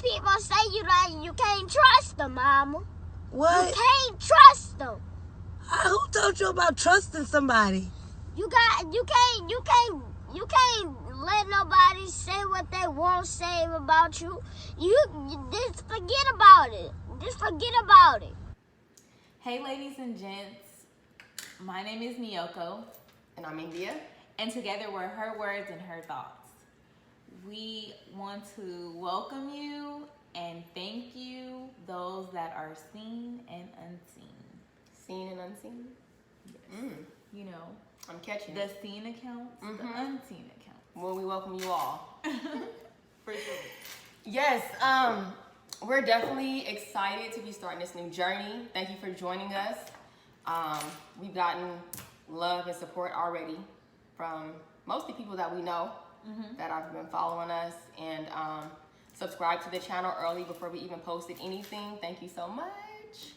people say you can't trust them, Mama. What? You can't trust them. Who told you about trusting somebody? You can't let nobody say what they won't say about you. You just forget about it. Just forget about it. Hey, ladies and gents. My name is Miyoko. And I'm India. And together we're Her Words and Her Thoughts. We want to welcome you and thank you, those that are seen and unseen. Seen and unseen? Yes. You know, I'm catching the seen accounts, the unseen accounts. Well, we welcome you all. For sure. Yes, we're definitely excited to be starting this new journey. Thank you for joining us. We've gotten love and support already from mostly people that we know that have been following us and subscribe to the channel early before we even posted anything. Thank you so much.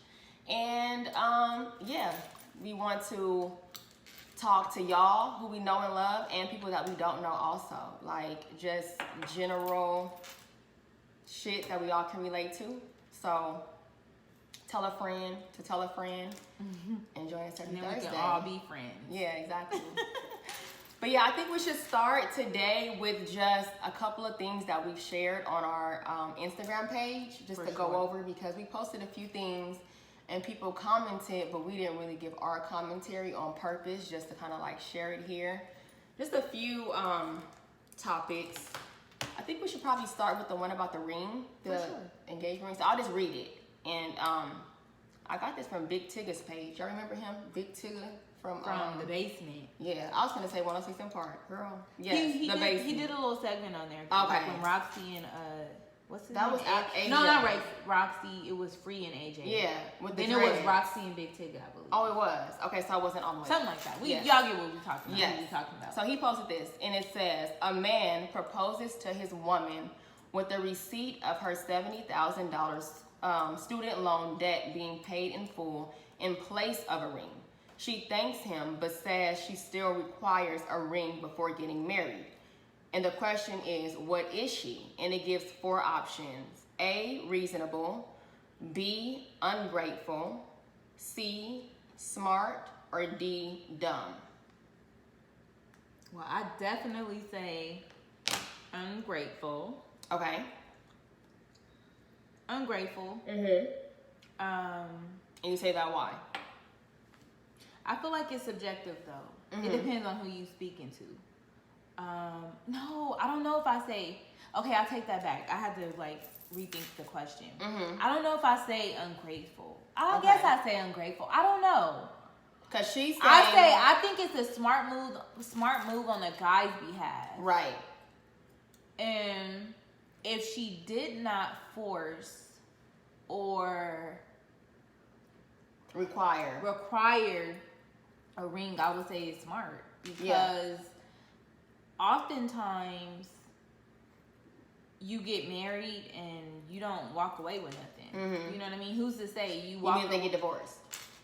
And yeah, we want to talk to y'all who we know and love and people that we don't know also. Like just general shit that we all can relate to. So tell a friend to tell a friend and join us every And then Thursday. we can all be friends. Yeah, exactly. But yeah, I think we should start today with just a couple of things that we've shared on our Instagram page, just to go over, because we posted a few things and people commented, but we didn't really give our commentary on purpose, just to kind of like share it here. Just a few topics. I think we should probably start with the one about the ring, the engagement ring. So I'll just read it. And I got this from Big Tigger's page. Y'all remember him? Big Tigger from the basement. Yeah, I was gonna say 106 in Park, girl. Yes, he the did, basement. He did a little segment on there. Okay. Like when Roxy and what's his That name? was AJ. No, not Roxy. It was Free and AJ. Yeah, with the then dreads. it was Roxy and Big Tigger, I believe. Oh, it was. Okay, so I wasn't on the way. Something like that. Yes. Y'all get what we're talking about. Yes. What we're talking about. So he posted this, and it says, a man proposes to his woman with the receipt of her $70,000 student loan debt being paid in full in place of a ring. She thanks him, but says she still requires a ring before getting married. And the question is, what is she? And it gives 4 options. A, reasonable. B, ungrateful. C, smart. Or D, dumb. Well, I definitely say ungrateful. Okay. Ungrateful. And you say that why? I feel like it's subjective though. It depends on who you speaking to. No, I don't know if I say. Okay, I'll take that back. I had to like rethink the question. I don't know if I say ungrateful. I guess I say ungrateful. I don't know. Cause she's saying, I think it's a smart move on the guy's behalf. Right. And if she did not force or require a ring, I would say it's smart, because oftentimes you get married and you don't walk away with nothing. You know what I mean? Who's to say you walk? You mean they get divorced?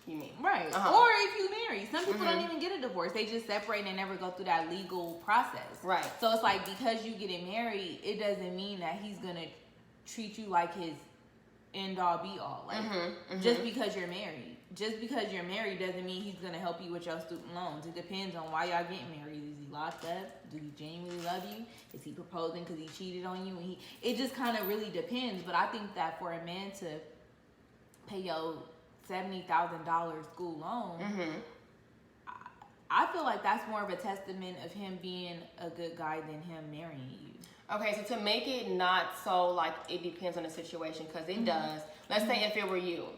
You mean right? Or if you marry, some people don't even get a divorce; they just separate and never go through that legal process. Right. So it's like, because you getting married, it doesn't mean that he's gonna treat you like his end all be all. Like just because you're married. Just because you're married doesn't mean he's gonna help you with your student loans. It depends on why y'all getting married. Is he locked up? Do he genuinely love you? Is he proposing because he cheated on you? And it just kind of really depends. But I think that for a man to pay your $70,000 school loan, I feel like that's more of a testament of him being a good guy than him marrying you. Okay, so to make it not so like it depends on the situation, because it does. Let's say if it were you,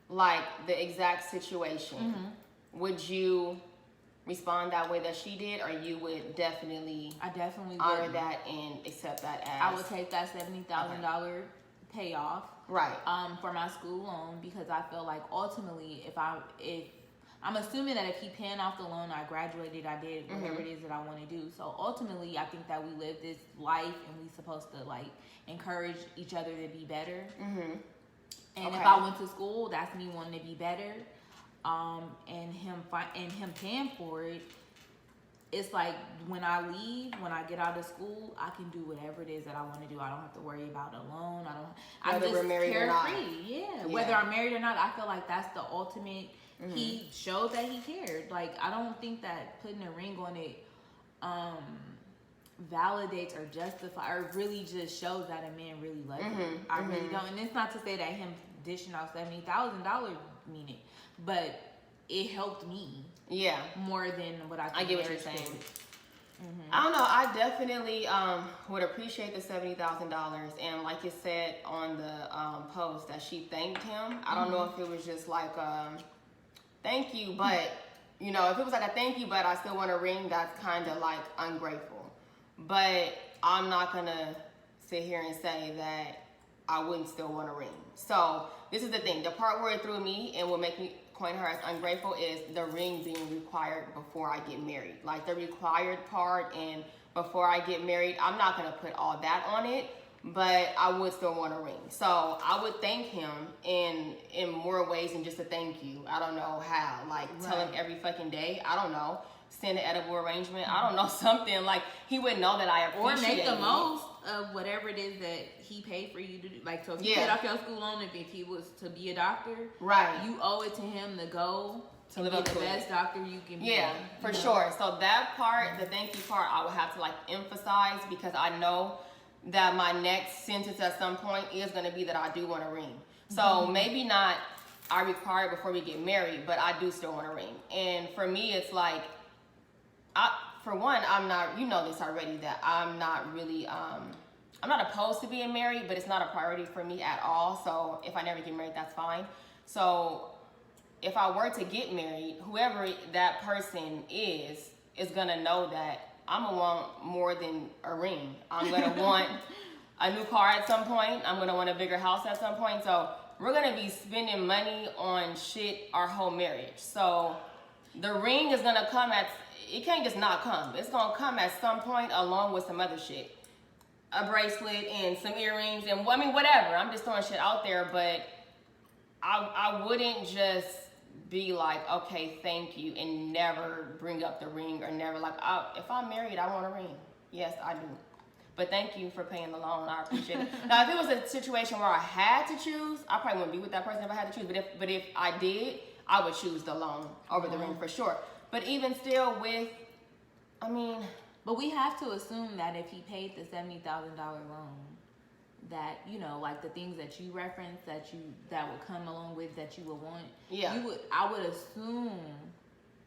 like the exact situation, would you respond that way that she did, or you would definitely? I definitely honor would. that and accept that as. I would take that $70,000 payoff, right? For my school loan, because I feel like ultimately, if I'm assuming that if he paying off the loan, I graduated, I did whatever it is that I want to do. So ultimately, I think that we live this life and we supposed to like encourage each other to be better. And if I went to school, that's me wanting to be better. And him paying for it. it's like when I leave, when I get out of school, I can do whatever it is that I want to do. I don't have to worry about a loan. I'm just carefree. Yeah. Whether I'm married or not, I feel like that's the ultimate. He showed that he cared. Like, I don't think that putting a ring on it validates or justifies or really just shows that a man really loves you. I really don't. And it's not to say that him dishing out $70,000 mean it, but it helped me. Yeah. More than what I get what you're saying. I don't know. I definitely would appreciate the $70,000, and like you said on the post that she thanked him. I don't know if it was just like thank you, but you know, if it was like a thank you, but I still want a ring, that's kind of like ungrateful. But I'm not gonna sit here and say that I wouldn't still want a ring. So this is the thing. The part where it threw me and will make me coin her as ungrateful is the ring being required before I get married. Like the required part, and before I get married, I'm not gonna put all that on it, but I would still want a ring. So I would thank him in more ways than just a thank you. I don't know how. Like tell him every fucking day. I don't know. Send an edible arrangement. I don't know, something like he would know that I appreciate it. Or make the most of whatever it is that he paid for you to do. Like, so if you paid off your school loan, if he was to be a doctor, you owe it to him to go to live up to the best doctor you can be. Yeah, for sure. So that part, the thank you part, I would have to like emphasize, because I know that my next sentence at some point is going to be that I do want a ring. So maybe not I require it before we get married, but I do still want a ring. And for me, it's like, for one, I'm not, you know this already, that I'm not really, I'm not opposed to being married, but it's not a priority for me at all. So if I never get married, that's fine. So if I were to get married, whoever that person is gonna know that I'm gonna want more than a ring. I'm gonna want a new car at some point. I'm gonna want a bigger house at some point. So we're gonna be spending money on shit our whole marriage. So the ring is gonna come it can't just not come. It's gonna come at some point along with some other shit. A bracelet and some earrings and I mean whatever. I'm just throwing shit out there, but I wouldn't just be like, okay, thank you, and never bring up the ring, or never like, if I'm married, I want a ring. Yes, I do. But thank you for paying the loan. I appreciate it. Now, if it was a situation where I had to choose, I probably wouldn't be with that person if I had to choose. But if I did, I would choose the loan over the ring for sure. But even still But we have to assume that if he paid the $70,000 loan, that, you know, like the things that you referenced that would come along with that you would want. Yeah. I would assume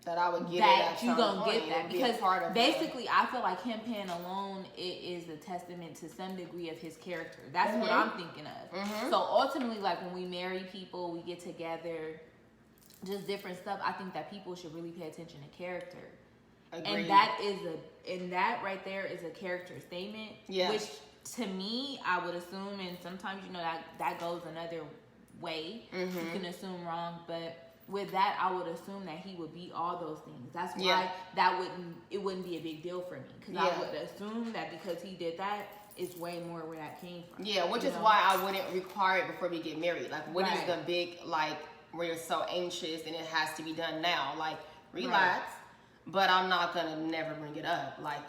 that I would get that you gonna get that, because basically I feel like him paying a loan, it is a testament to some degree of his character. That's what I'm thinking of. So ultimately, like when we marry people, we get together, just different stuff. I think that people should really pay attention to character. Agreed. And that right there is a character statement. Yeah. Which to me, I would assume, and sometimes you know that goes another way. You can assume wrong, but with that, I would assume that he would be all those things. That's why it wouldn't be a big deal for me, because I would assume that because he did that, it's way more where that came from. Yeah, which is why I wouldn't require it before we get married. Like, what is the big, like, where you're so anxious and it has to be done now? Like, relax. But I'm not gonna never bring it up. Like,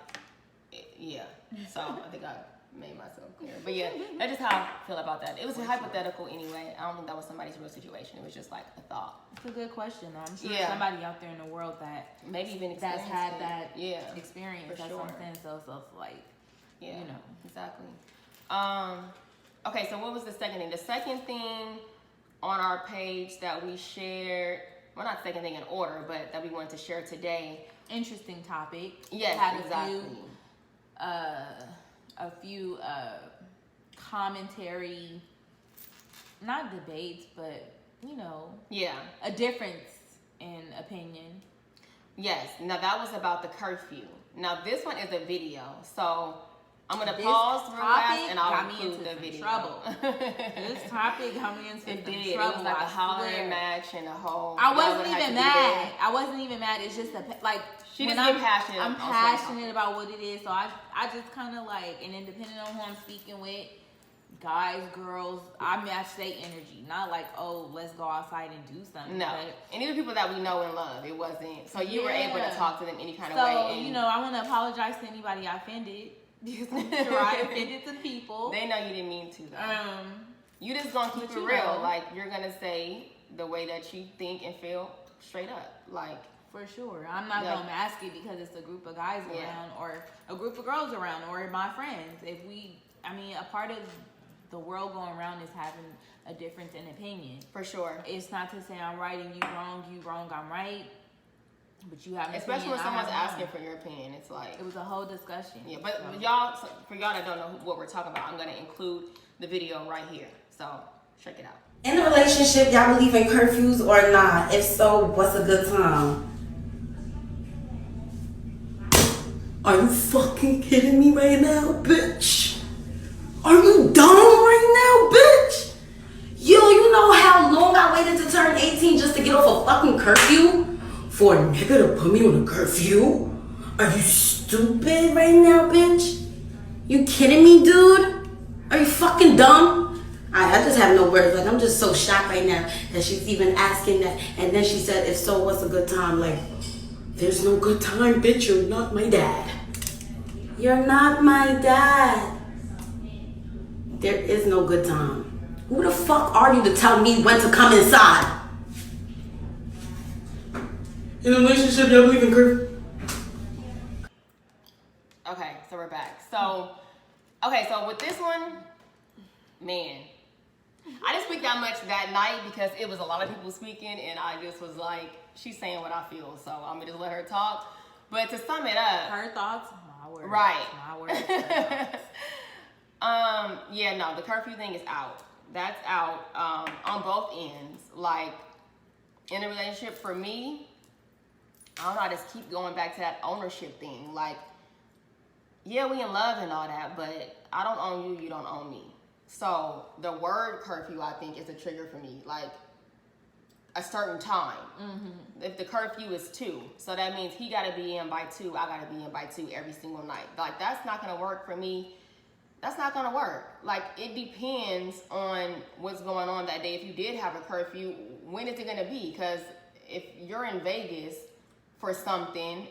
So I think I made myself clear. But yeah, that's just how I feel about that. It was hypothetical anyway. I don't think that was somebody's real situation. It was just like a thought. It's a good question though. I'm sure somebody out there in the world that maybe even that's had that experience. For that's sure. what I'm saying. So it's like, you know. Exactly. Okay, so what was the second thing? The second thing on our page that we shared, well, not second thing in order, but that we wanted to share today. Interesting topic. Yes, had exactly. A few commentary, not debates, but you know, a difference in opinion. Yes. Now that was about the curfew. Now this one is a video, so I'm gonna pause real fast and I'll include the video. Trouble. This topic got me into some trouble. It was like a hollering match and a whole. I wasn't even mad. I wasn't even mad. It's just like she just get passionate. I'm passionate about what it is, so I just kind of like, and then depending on who I'm speaking with, guys, girls, I match their energy. Not like, oh, let's go outside and do something. No. But, and these are people that we know and love. It wasn't. So you were able to talk to them any kind of way. So, you know, I want to apologize to anybody I offended. Because I'm sure I offended some people. They know you didn't mean to, though. You just gonna keep it real. Know. Like, you're gonna say the way that you think and feel straight up. Like, for sure. I'm not gonna mask it because it's a group of guys around or a group of girls around or my friends. A part of the world going around is having a difference in opinion. For sure. It's not to say I'm right and you wrong, I'm right. But you have an especially when someone's asking for your opinion. It's like it was a whole discussion. Yeah, but y'all, for y'all that don't know what we're talking about, I'm gonna include the video right here. So check it out. In a relationship, y'all believe in curfews or not? If so, what's a good time? Are you fucking kidding me right now, bitch? Are you dumb right now, bitch? Yo, you know how long I waited to turn 18 just to get off a fucking curfew? For a nigga to put me on a curfew? Are you stupid right now, bitch? You kidding me, dude? Are you fucking dumb? I just have no words. Like, I'm just so shocked right now that she's even asking that. And then she said, if so, what's a good time? Like, there's no good time, bitch. You're not my dad. You're not my dad. There is no good time. Who the fuck are you to tell me when to come inside? In a relationship, y'all believe in curfew? Okay, so we're back. So with this one, man, I didn't speak that much that night because it was a lot of people speaking, and I just was like, she's saying what I feel, so I'm gonna just let her talk. But to sum it up, her thoughts, my words. Right. My words. Her thoughts. Yeah, no, the curfew thing is out. That's out on both ends. Like, in a relationship, for me, I don't know, I just keep going back to that ownership thing. Like, yeah, we in love and all that, but I don't own you, you don't own me. So the word curfew, I think, is a trigger for me. Like, a certain time. Mm-hmm. If the curfew is 2, so that means he got to be in by 2, I got to be in by 2 every single night. Like, that's not going to work for me. That's not going to work. Like, it depends on what's going on that day. If you did have a curfew, when is it going to be? Because if you're in Vegas for something,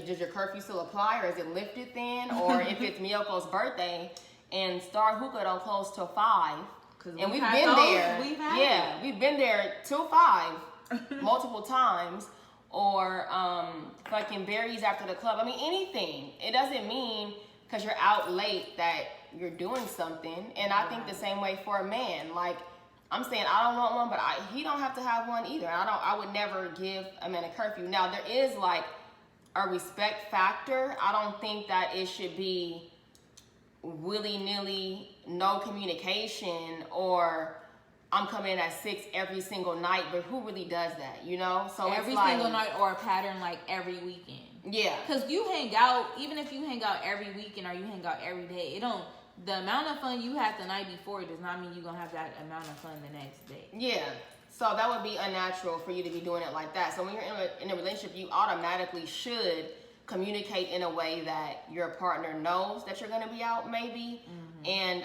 does your curfew still apply, or is it lifted then? Or if it's Miyoko's birthday and Star Hookah don't close till 5, and we've been there. We've been there till 5 multiple times. Or fucking berries after the club. I mean, anything. It doesn't mean because you're out late that you're doing something. And I think the same way for a man. Like, I'm saying I don't want one, but he don't have to have one either. I would never give a man a curfew. Now, there is like a respect factor. I don't think that it should be willy-nilly, no communication, or I'm coming in at 6 every single night. But who really does that, you know? So every it's like, single night, or a pattern like every weekend. Yeah. Because you hang out, even if you hang out every weekend or you hang out every day, the amount of fun you had the night before does not mean you're going to have that amount of fun the next day. Yeah. So that would be unnatural for you to be doing it like that. So when you're in a relationship, you automatically should communicate in a way that your partner knows that you're going to be out, maybe. Mm-hmm. And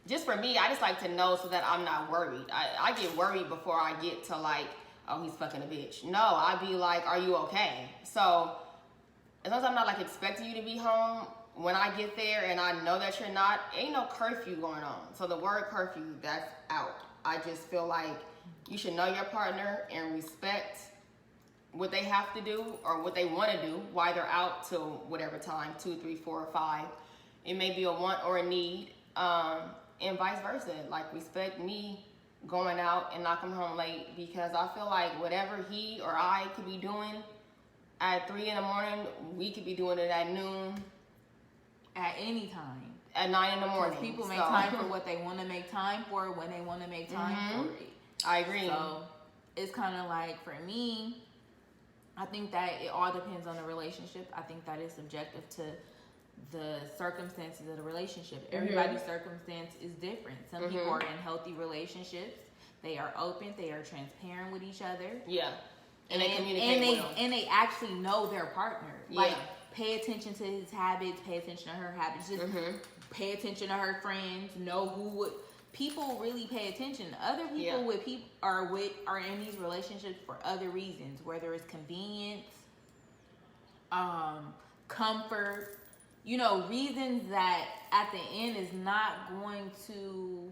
just for me, I just like to know so that I'm not worried. I get worried before I get to like, oh, he's fucking a bitch. No, I'd be like, are you okay? So as long as I'm not like expecting you to be home, when I get there and I know that you're not, ain't no curfew going on. So the word curfew, that's out. I just feel like you should know your partner and respect what they have to do or what they want to do, why they're out till whatever time, 2, 3, 4, or 5. It may be a want or a need, and vice versa. Like, respect me going out and not coming home late, because I feel like whatever he or I could be doing at 3 in the morning, we could be doing it at noon. At any time. At 9 in the morning. People make time for what they want to make time for when they want to make time for it. I agree. So it's kind of like, for me, I think that it all depends on the relationship. I think that is subjective to the circumstances of the relationship. Everybody's circumstance is different. Some people are in healthy relationships. They are open. They are transparent with each other. Yeah. And they communicate well. And they actually know their partner. Like, pay attention to his habits. Pay attention to her habits. Just pay attention to her friends, know who would. People really pay attention. Other people with people are in these relationships for other reasons, whether it's convenience, comfort, reasons that at the end is not going to.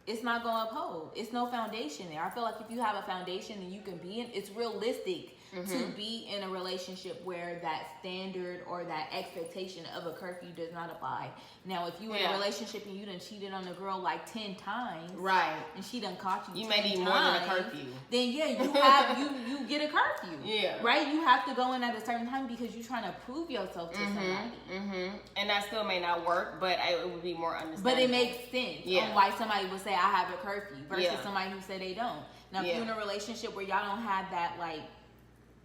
It's not going to uphold. It's no foundation there. I feel like if you have a foundation and you can be in, it's realistic to be in a relationship where that standard or that expectation of a curfew does not apply. Now, if you in a relationship and you done cheated on a girl like 10 times, right, and she done caught you, you 10 may need times, more than a curfew. Then you have you get a curfew. Yeah, right. You have to go in at a certain time because you're trying to prove yourself to somebody. And that still may not work, but it would be more understandable. But it makes sense on why somebody would say I have a curfew versus somebody who say they don't. Now, if you're in a relationship where y'all don't have that, like,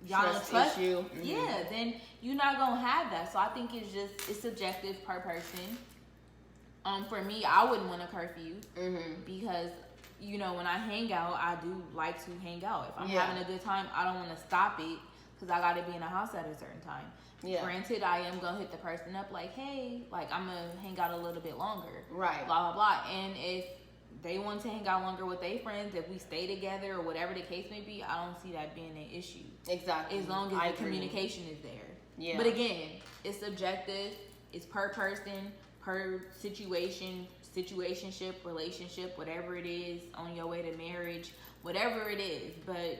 y'all don't trust issue, then you're not gonna have that. So I think it's subjective per person. For me, I wouldn't want a curfew because when I hang out, I do like to hang out. If I'm having a good time, I don't want to stop it because I got to be in the house at a certain time. Granted, I am gonna hit the person up like, hey, like I'm gonna hang out a little bit longer, right? Blah blah blah. And if they want to hang out longer with their friends, if we stay together or whatever the case may be, I don't see that being an issue. Exactly. As long as the communication is there. Yeah. But again, it's subjective. It's per person, per situation, situationship, relationship, whatever it is, on your way to marriage, whatever it is. But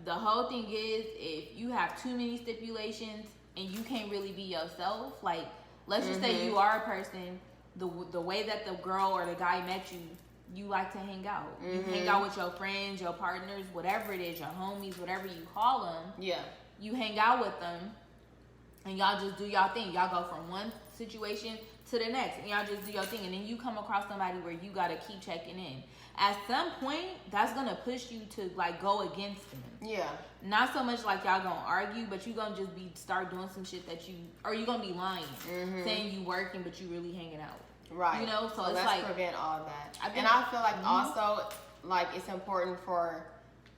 the whole thing is, if you have too many stipulations and you can't really be yourself, like let's just say you are a person, the way that the girl or the guy met you, you like to hang out. You hang out with your friends, your partners, whatever it is, your homies, whatever you call them. Yeah. You hang out with them, and y'all just do y'all thing. Y'all go from one situation to the next, and y'all just do your thing. And then you come across somebody where you gotta keep checking in. At some point, that's gonna push you to like go against them. Yeah. Not so much like y'all gonna argue, but you gonna just start doing some shit that you gonna be lying, saying you working, but you really hanging out. Right. So it's let's like prevent all that. And I feel like also like it's important for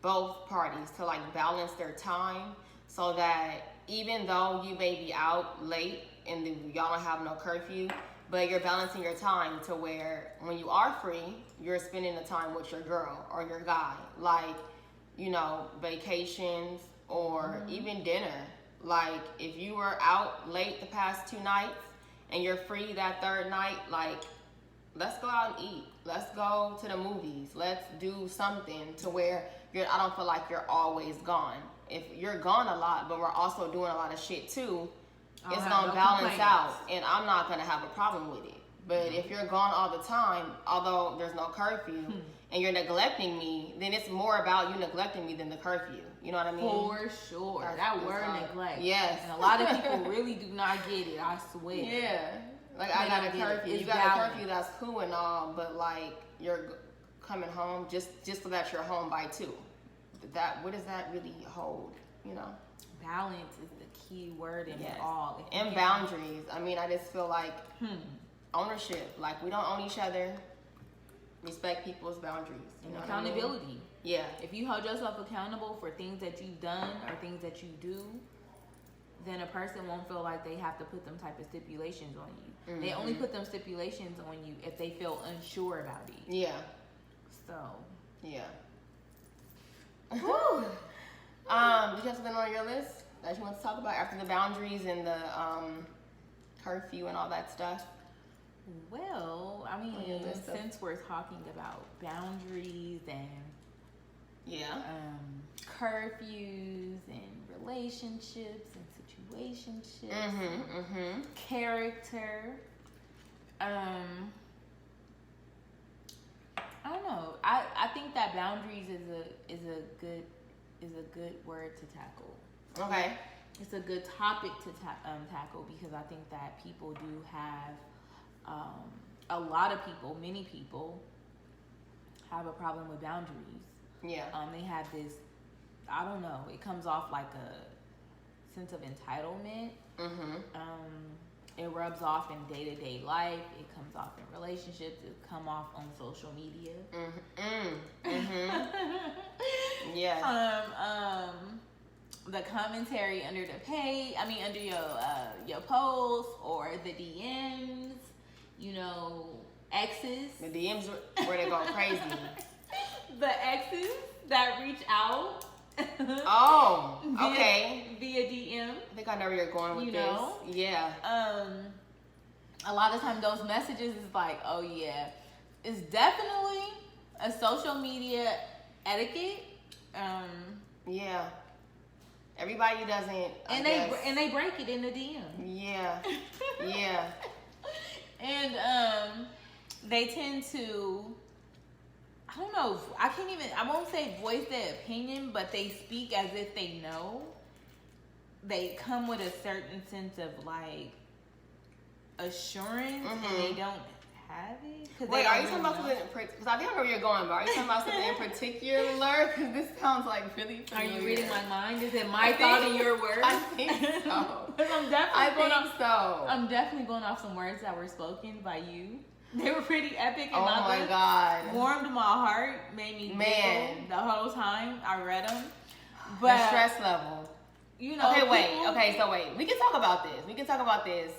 both parties to like balance their time so that even though you may be out late and y'all don't have no curfew, but you're balancing your time to where when you are free, you're spending the time with your girl or your guy, like vacations or even dinner. Like if you were out late the past 2 nights and you're free that third night, like, let's go out and eat. Let's go to the movies. Let's do something to where I don't feel like you're always gone. If you're gone a lot, but we're also doing a lot of shit too, it's gonna balance out, and I'm not gonna have a problem with it. But if you're gone all the time, although there's no curfew, and you're neglecting me, then it's more about you neglecting me than the curfew. You know what I mean? For sure. That word neglect. Yes. And a lot of people really do not get it, I swear. Yeah. Like, I got a curfew. You got a curfew, that's cool and all, but like, you're coming home just so that you're home by 2. What does that really hold, Balance is the key word in it all. And boundaries. I mean, I just feel like ownership. Like, we don't own each other. Respect people's boundaries. And accountability. I mean? Yeah. If you hold yourself accountable for things that you've done or things that you do, then a person won't feel like they have to put them type of stipulations on you. They only put them stipulations on you if they feel unsure about it. Yeah. So. Yeah. Did you have something on your list that you want to talk about after the boundaries and the curfew and all that stuff? Well, I mean, since we're talking about boundaries and curfews and relationships and situationships, character, I don't know. I think that boundaries is a good word to tackle. Okay. It's a good topic to tackle because I think that people do have many people have a problem with boundaries. Yeah. They have this, I don't know, it comes off like a sense of entitlement. It rubs off in day-to-day life. It comes off in relationships. It come off on social media. Yeah. The commentary under your post or the DMs, you know, exes. The DMs where they go crazy. The exes that reach out. Oh, okay. Via DM. I think I know where you're going with you this. Know? Yeah. A lot of times those messages is like, oh yeah, it's definitely a social media etiquette. Yeah. Everybody doesn't. And they break it in the DM. Yeah. Yeah. And they tend to, I don't know, I won't say voice their opinion, but they speak as if they know. They come with a certain sense of like assurance, and they don't have it. Wait, are you talking about something? Because I think I know where you're going, but are you talking about something in particular? Because this sounds like really familiar. Are you reading my mind? Is it my thought and your words? I think so. I'm definitely going off some words that were spoken by you. They were pretty epic. Oh my God. Warmed my heart, made me giggle the whole time I read them. But the stress level. You know. Okay, wait. We can talk about this.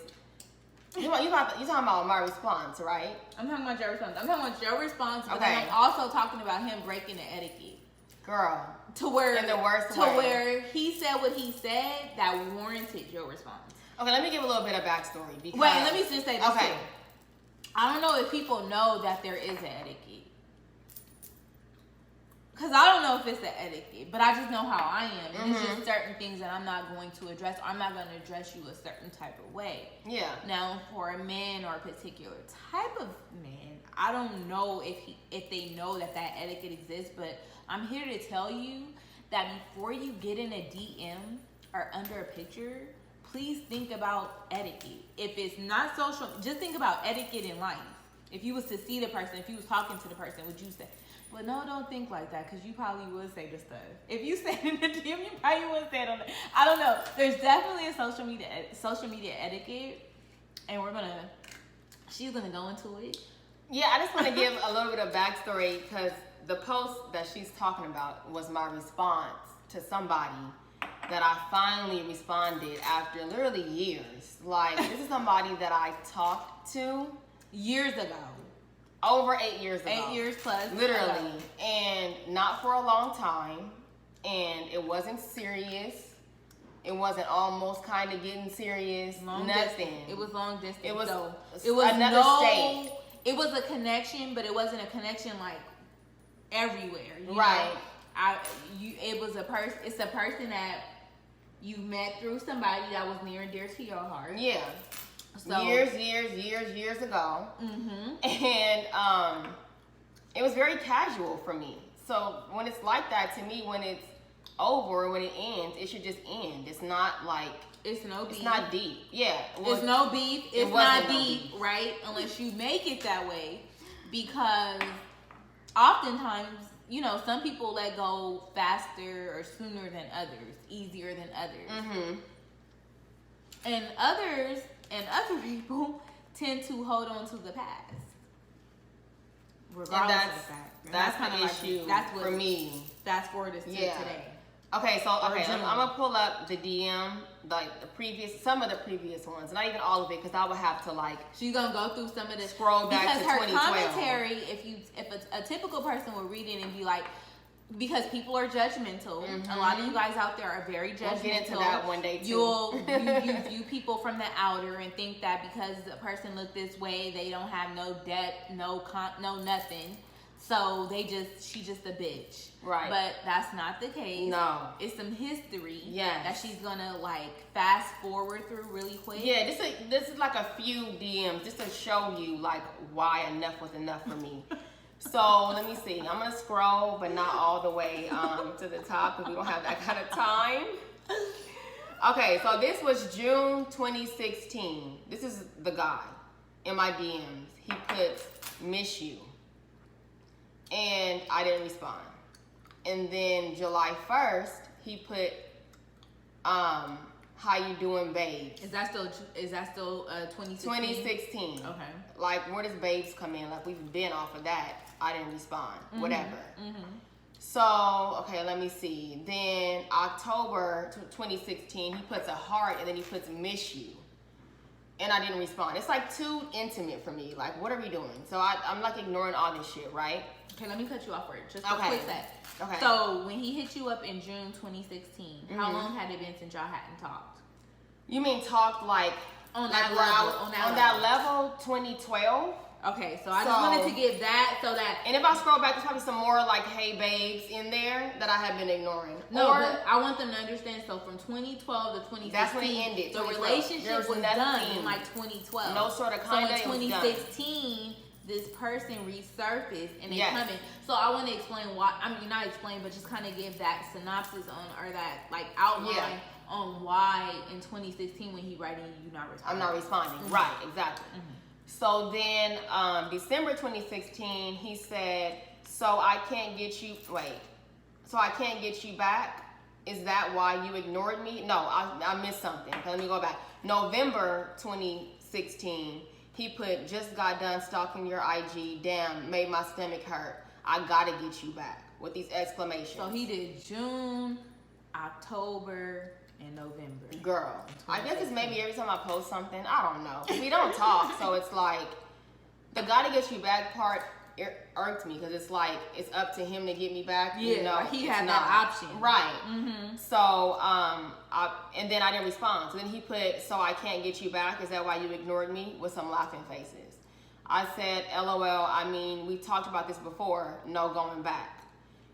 You talking about my response, right? I'm talking about your response. But okay. I'm also talking about him breaking the etiquette. Girl. To where in the worst way. Where he said what he said that warranted your response. Okay, let me give a little bit of backstory. Because, wait, let me just say this too. I don't know if people know that there is an etiquette. Because I don't know if it's the etiquette, but I just know how I am. And it's just certain things that I'm not going to address. I'm not going to address you a certain type of way. Yeah. Now, for a man or a particular type of man, I don't know if they know that etiquette exists, but I'm here to tell you that before you get in a DM or under a picture, please think about etiquette. If it's not social, just think about etiquette in life. If you was to see the person, if you was talking to the person, would you say? But no, don't think like that, because you probably would say the stuff. If you said it in the DM, you probably wouldn't say it on the, I don't know. There's definitely a social media etiquette, and she's gonna go into it. Yeah, I just want to give a little bit of backstory, because the post that she's talking about was my response to somebody that I finally responded after literally years. Like, this is somebody that I talked to years ago. Over 8 years ago. 8 years plus. Literally. And not for a long time. And it wasn't serious. It wasn't almost kind of getting serious. Nothing. Distance. It was long distance. It was another state. It was a connection, but it wasn't a connection like everywhere. Right. It was a person. It's a person that you met through somebody that was near and dear to your heart. Yeah. So, years ago. And it was very casual for me. So when it's like that, to me, when it's over, when it ends, it should just end. It's not like it's no beef. It's not deep. Yeah. It's no beef. It's not deep, right? Unless you make it that way, because oftentimes, some people let go faster or sooner than others, easier than others, and other people tend to hold on to the past, regardless of the fact. That's kind of issue for me. Fast forward us to today. Okay, I'm gonna pull up the DM, like some of the previous ones, not even all of it, because I would have to She's gonna go through some of this. Scroll back to 2012. Because her commentary, if a typical person would read it and be like, because people are judgmental. A lot of you guys out there are very judgmental. We'll get into that one day too. You view people from the outer and think that because a person looked this way, they don't have no depth, no nothing. So she just a bitch. Right. But that's not the case. No. It's some history that she's gonna fast forward through really quick. Yeah, this is like a few DMs just to show you why enough was enough for me. So let me see. I'm gonna scroll, but not all the way to the top, because we don't have that kind of time. Okay, so this was June 2016. This is the guy in my DMs. He puts "miss you," and I didn't respond. And then July 1st, he put "how you doing, babes?" Is that still 2016? 2016. Okay. Where does babes come in? We've been off of that. I didn't respond. Whatever. So, okay, let me see. Then October 2016, he puts a heart, and then he puts "miss you." and I didn't respond. It's like too intimate for me. Like, what are we doing? So I'm like ignoring all this shit, right? Okay, let me cut you off for it. Just a quick set. Okay. So when he hit you up in June 2016, how long had it been since y'all hadn't talked? You mean talked like on like that level 2012? Okay, so I just wanted to give that so that... And if I scroll back, there's probably some more like, hey babes in there that I have been ignoring. No, but I want them to understand, so from 2012 to 2016, that's when it ended. The relationship was done in like 2012. No sort of contact. So in 2016, this person resurfaced and they come in. So I want to explain why, I mean, not explain, but just kind of give that synopsis on, or that like outline on why in 2016 when he writing you not responding. I'm not responding. Mm-hmm. Right, exactly. Mm-hmm. So then December 2016, he said, so I can't get you back? Is that why you ignored me? No, I missed something. Okay, let me go back. November 2016, he put, just got done stalking your IG. Damn, made my stomach hurt. I gotta get you back, with these exclamations. So he did June, October, and November. Girl, I guess it's maybe every time I post something, I don't know. We don't talk, so it's like, the gotta get you back part irked me, because it's like, it's up to him to get me back. Yeah, you know, he had that option. Right. Mm-hmm. So, and then I didn't respond. So then he put, so I can't get you back, is that why you ignored me? With some laughing faces. I said, LOL, I mean, we talked about this before, no going back.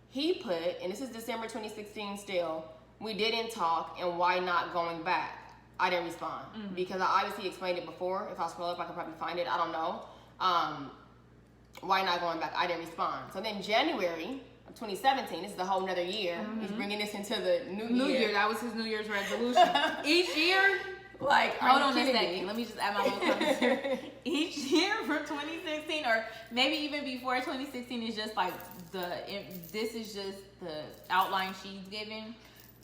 He put, and this is December 2016 still, we didn't talk, and why not going back? I didn't respond because I obviously explained it before. If I scroll up, I could probably find it. I don't know. Why not going back? I didn't respond. So then January of 2017, this is a whole nother year. He's bringing this into the new year. That was his New Year's resolution. Each year, like, hold on a second. Let me just add my little comments here. Each year from 2016, or maybe even before 2016, is just like this is just the outline she's given.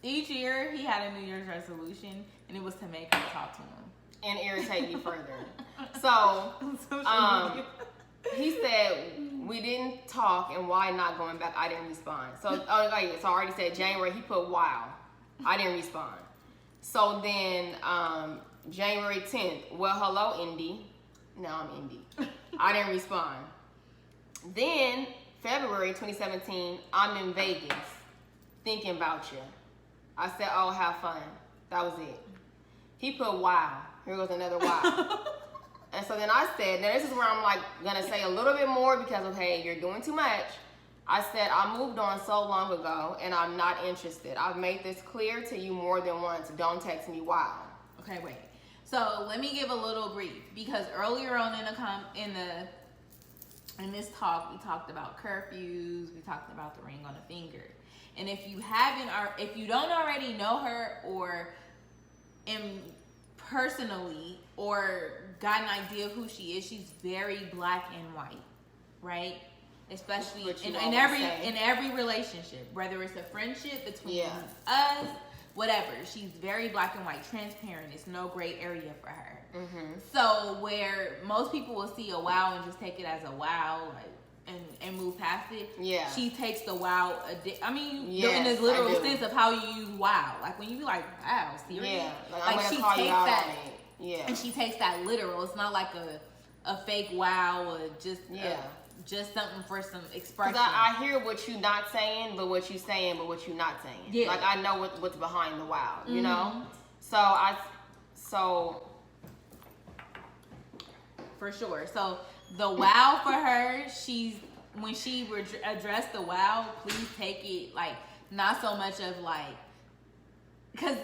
Each year, he had a New Year's resolution, and it was to make her talk to him. And irritate me further. So, he said, we didn't talk, and why not going back? I didn't respond. So, so I already said January, he put wow. I didn't respond. So then, January 10th, well, hello, Indy. Now I'm Indy. I didn't respond. Then, February 2017, I'm in Vegas, thinking about you. I said, oh, have fun. That was it. He put wow. Here goes another wow. And so then I said, now this is where I'm like gonna say a little bit more because of, hey, you're doing too much. I said, I moved on so long ago and I'm not interested. I've made this clear to you more than once. Don't text me wow. Okay, wait. So let me give a little brief, because earlier on in this talk, we talked about curfews, we talked about the ring on the finger. And if you don't already know her or personally or got an idea of who she is, she's very black and white, right? Especially in every relationship, whether it's a friendship between us, whatever. She's very black and white, transparent. It's no gray area for her. Mm-hmm. So where most people will see a wow and just take it as a wow, like, and move past it. Yeah. She takes the wow. In this literal sense of how you use wow. Like when you be like, wow, serious? Yeah. Like she takes that. Yeah. And she takes that literal. It's not like a fake wow or just something for some expression. Because I hear what you not saying, but what you saying, but what you not saying. Yeah. Like I know what's behind the wow. You know. So. For sure. So the wow for her, when she addressed the wow, please take it like not so much of like, because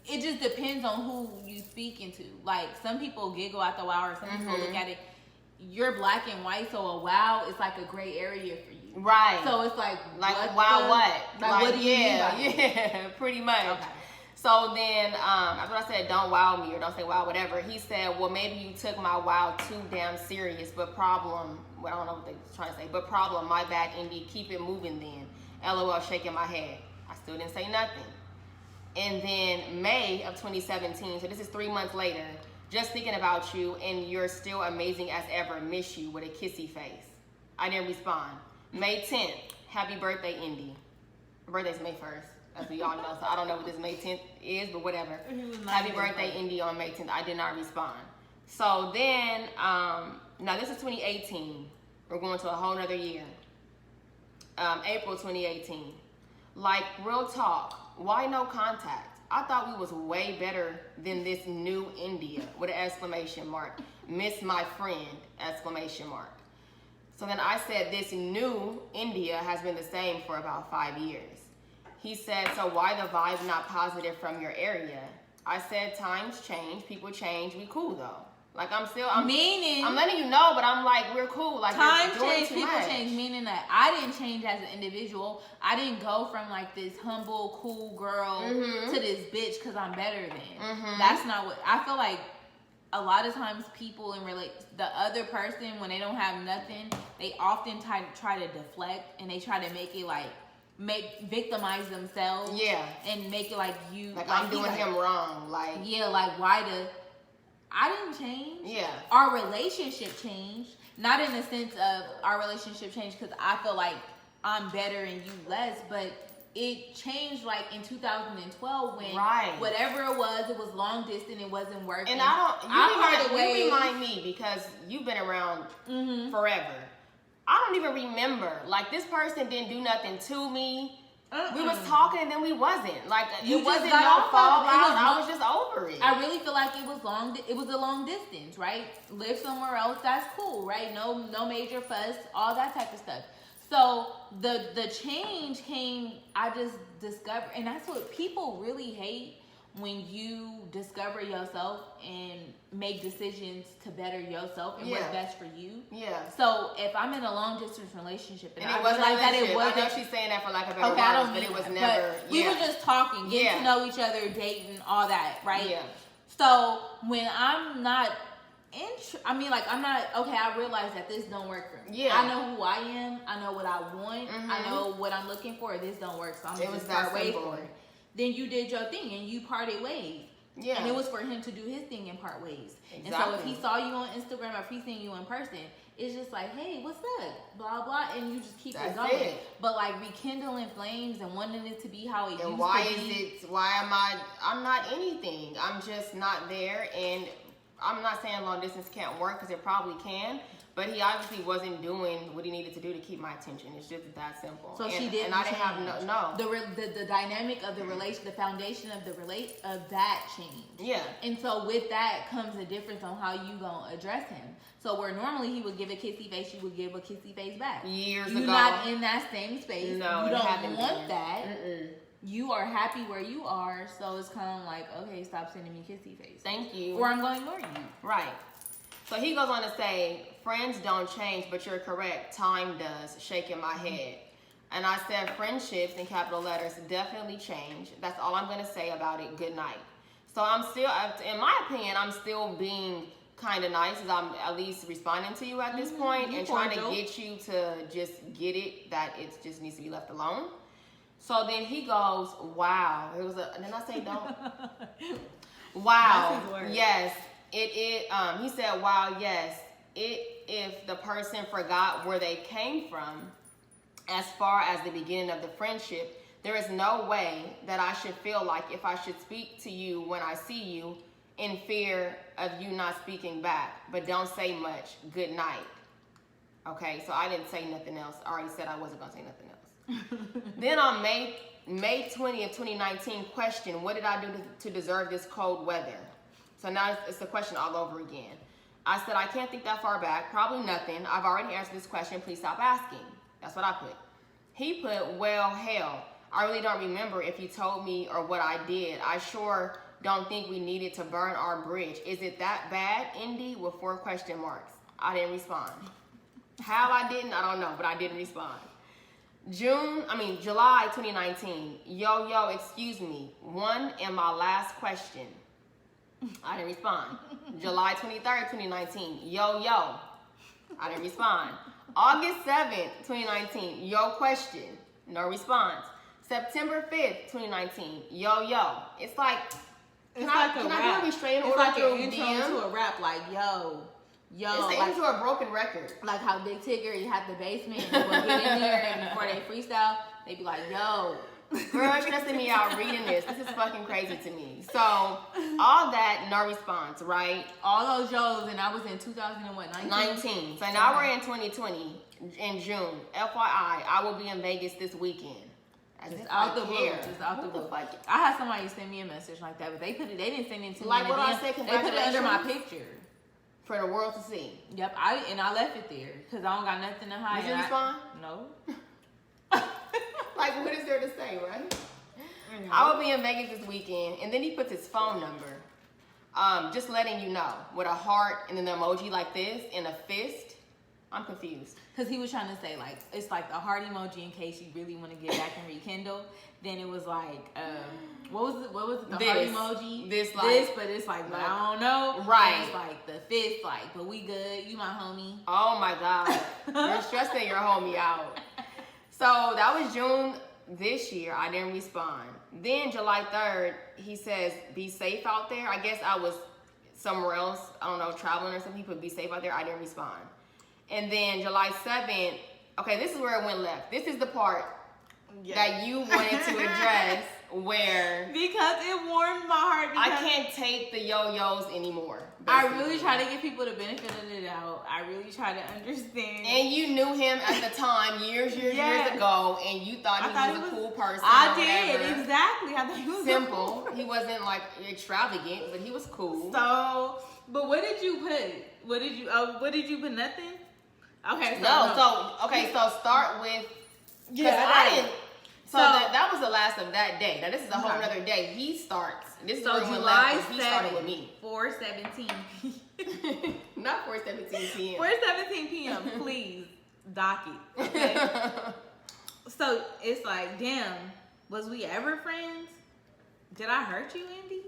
it just depends on who you speaking to. Like some people giggle at the wow, or some people look at it. You're black and white, so a wow is like a gray area for you, right? So it's like wow, what? Like what do you mean by that? Yeah, pretty much. Okay. So then, after I said, don't wow me or don't say wow, whatever, he said, well, maybe you took my wow too damn serious, but problem, well, I don't know what they're trying to say, but problem, my bad, Indy, keep it moving then. LOL, shaking my head. I still didn't say nothing. And then May of 2017, so this is 3 months later, just thinking about you and you're still amazing as ever, miss you with a kissy face. I didn't respond. May 10th, happy birthday, Indy. My birthday's May 1st. As we all know, so I don't know what this May 10th is, but whatever. Happy birthday, Indy, on May 10th. I did not respond. So then, now this is 2018. We're going to a whole nother year. April 2018. Like, real talk, why no contact? I thought we was way better than this new India with an exclamation mark. Miss my friend, exclamation mark. So then I said, this new India has been the same for about 5 years. He said, so why the vibe not positive from your area? I said, times change, people change, we cool though. Like, I'm letting you know, but I'm like, we're cool. Like, times change, people change, meaning that I didn't change as an individual. I didn't go from like this humble, cool girl to this bitch because I'm better than. That's not what I feel like. A lot of times people the other person, when they don't have nothing, they often try to deflect, and they try to make it like victimize themselves. Yeah. And make it like you like I'm doing him wrong. Like, yeah, like I didn't change. Yeah. Our relationship changed. Not in the sense of our relationship changed because I feel like I'm better and you less, but it changed like in 2012 when whatever it was long distance, it wasn't working. And you remind me because you've been around forever. I don't even remember. Like, this person didn't do nothing to me. We was talking and then we wasn't. Like, it wasn't no fallout. I was just over it. I really feel like it was a long distance, right? Live somewhere else, that's cool, right? No major fuss, all that type of stuff. So the change came, I just discovered, and that's what people really hate, when you discover yourself and make decisions to better yourself and what's best for you. Yeah. So if I'm in a long distance relationship and I wasn't like that, it wasn't. I know she's saying that for lack of better words, but it was never. We were just talking, getting to know each other, dating, all that, right? Yeah. So when I'm not. I realize that this don't work for me. Yeah. I know who I am. I know what I want. I know what I'm looking for. This don't work, so I'm going to start waiting for it. Then you did your thing and you parted ways. Yeah. And it was for him to do his thing and part ways. Exactly. And so if he saw you on Instagram or if he's seen you in person, it's just like, hey, what's up? Blah, blah. And you just keep it going. But like rekindling flames and wanting it to be how it used to be. I'm not anything. I'm just not there. And I'm not saying long distance can't work because it probably can. But he obviously wasn't doing what he needed to do to keep my attention. It's just that simple. So she didn't. And I didn't have no. The dynamic of the relation, the foundation of of that changed. Yeah. And so with that comes a difference on how you gonna address him. So where normally he would give a kissy face, you would give a kissy face back. Years ago. You're not in that same space. No, you don't want that. You are happy where you are, so it's kind of like, okay, stop sending me kissy face. Thank you. Or I'm going to ignore you. Right. So he goes on to say, friends don't change, but you're correct. Time does. Shaking my head. And I said, friendships in capital letters definitely change. That's all I'm going to say about it. Good night. So I'm still, in my opinion, I'm still being kind of nice as I'm at least responding to you at this point and trying to get you to just get it that it just needs to be left alone. So then he goes, wow. And then I say, don't. Wow. That's his word. Yes. He said, wow, yes. If the person forgot where they came from, as far as the beginning of the friendship, there is no way that I should feel like if I should speak to you when I see you in fear of you not speaking back. But don't say much. Good night. Okay, so I didn't say nothing else. I already said I wasn't going to say nothing else. Then on May 20th, 2019, question, what did I do to deserve this cold weather? So now it's the question all over again. I said, I can't think that far back. Probably nothing. I've already answered this question. Please stop asking. That's what I put. He put, well, hell, I really don't remember if you told me or what I did. I sure don't think we needed to burn our bridge. Is it that bad, Indy? With 4 question marks. I didn't respond. How I didn't, I don't know, but I didn't respond. July 2019. Yo, excuse me. One and my last question. I didn't respond. July 23rd, 2019. Yo. I didn't respond. August 7th, 2019. Yo, question. No response. September 5th, 2019. Yo. It's like, can I do a restraining order? It's like an intro to a rap, like, yo. It's the intro to a broken record. Like how Big Tigger, you have the basement, and we'll get in there, and before they freestyle, they be like, yo. Girl, you're stressing me out reading this. This is fucking crazy to me. So, all that, no response, right? All those shows, and I was in 2019. So now we're in 2020, in June. FYI, I will be in Vegas this weekend. Just out the blue. Just out the blue. I had somebody send me a message like that, but they didn't send it to me. Like what I said, they put it under my picture. For the world to see. Yep, I left it there because I don't got nothing to hide. Did you respond? No. Like, what is there to say, right? Mm-hmm. I will be in Vegas this weekend, and then he puts his phone number. Just letting you know, with a heart and an emoji like this and a fist. I'm confused. Because he was trying to say, like, it's like the heart emoji in case you really want to get back and rekindle. Then it was like, what was it? The heart emoji? This, but it's like, but I don't know. Right. And it's like the fist, like, but we good. You my homie. Oh my God. You're stressing your homie out. So that was June this year. I didn't respond. Then July 3rd, he says, be safe out there. I guess I was somewhere else. I don't know, traveling or something. He put be safe out there. I didn't respond. And then July 7th, okay, this is where it went left. This is the part that you wanted to address where... Because it warmed my heart. I can't take the yo-yos anymore. Basically. I really try to give people the benefit of the doubt. I really try to understand. And you knew him at the time, years ago, and you thought he was a cool person. I did, exactly. I thought he was simple. He wasn't like extravagant, but he was cool. So, but what did you put? What did you put? Nothing? Okay, so start with I didn't. So that was the last of that day. Now this is a whole other day. He starts. This is July 7th. He started with me. 4:17 p.m. Not 4:17 p.m. 4:17 p.m. Please dock it. Okay. So it's like, damn, was we ever friends? Did I hurt you, Indy?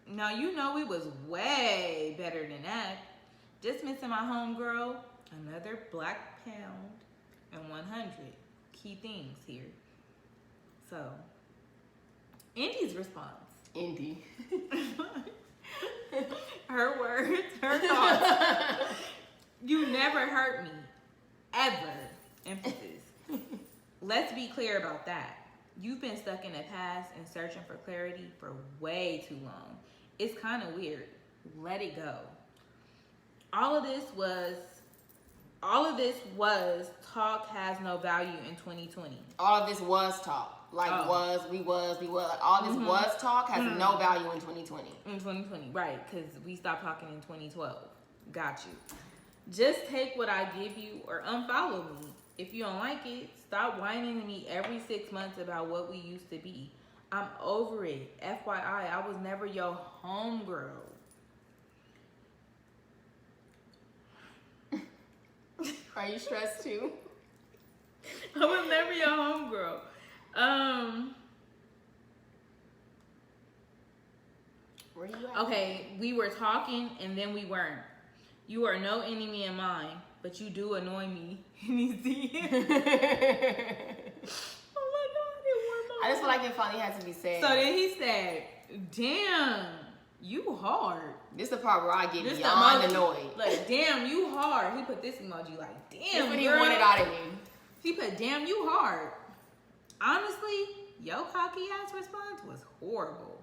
No, you know we was way better than that. Just missing my homegirl. Another black pound and 100 key things here. So, Indy's response. Indy. Her words, her thoughts. You never hurt me. Ever. Emphasis. Let's be clear about that. You've been stuck in the past and searching for clarity for way too long. It's kind of weird. Let it go. All of this was talk has no value in 2020. All of this was talk. Like we was. All this was talk has no value in 2020. In 2020, right, because we stopped talking in 2012. Got you. Just take what I give you or unfollow me. If you don't like it, stop whining to me every 6 months about what we used to be. I'm over it. FYI, I was never your homegirl. Are you stressed too? I was never your homegirl. Where you at? Okay, we were talking and then we weren't. You are no enemy of mine, but you do annoy me. And he's oh my God, it warmed my I just feel like it finally had to be said. So then he said, damn, you hard. This is the part where I get beyond annoyed. Like, damn, you hard. He put this emoji like, damn, that's what he girl. wanted out of me. He put, damn, you hard. Honestly, your cocky ass response was horrible.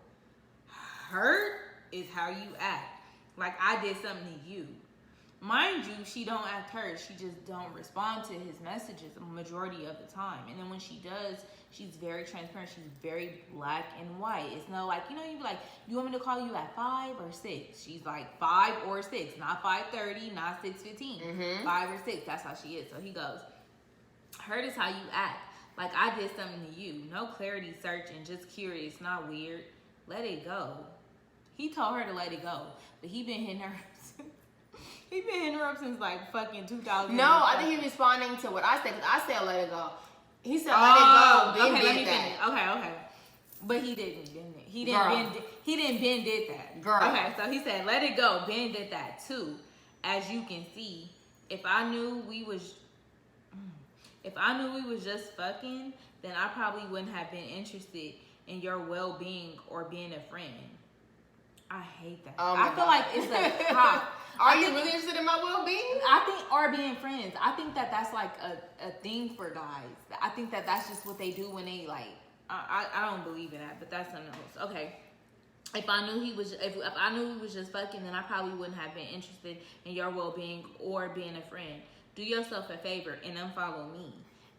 Hurt is how you act. Like I did something to you. Mind you, she don't act hurt. She just don't respond to his messages the majority of the time. And then when she does, she's very transparent. She's very black and white. It's no like, you be like, you want me to call you at 5 or 6? She's like 5 or 6, not 5:30, not 6:15. 5 or 6, that's how she is. So he goes, hurt is how you act. Like I did something to you. No clarity searching, just curious, not weird. Let it go. He told her to let it go, but he been hitting her. He been hitting her up since like fucking 2000. No, I think he's responding to what I said, because I said let it go. He said let it go, then did that. Okay. But he didn't. He didn't Ben did that. Girl. Okay, so he said let it go. Ben did that too. As you can see, if I knew we was just fucking, then I probably wouldn't have been interested in your well-being or being a friend. I hate that. I feel like it's a cop. Are you really interested in my well-being? I think, or being friends. I think that that's like a thing for guys. I think that that's just what they do when they like I don't believe in that, but that's something else. Okay. If I knew he was just fucking, then I probably wouldn't have been interested in your well-being or being a friend. Do yourself a favor and unfollow me.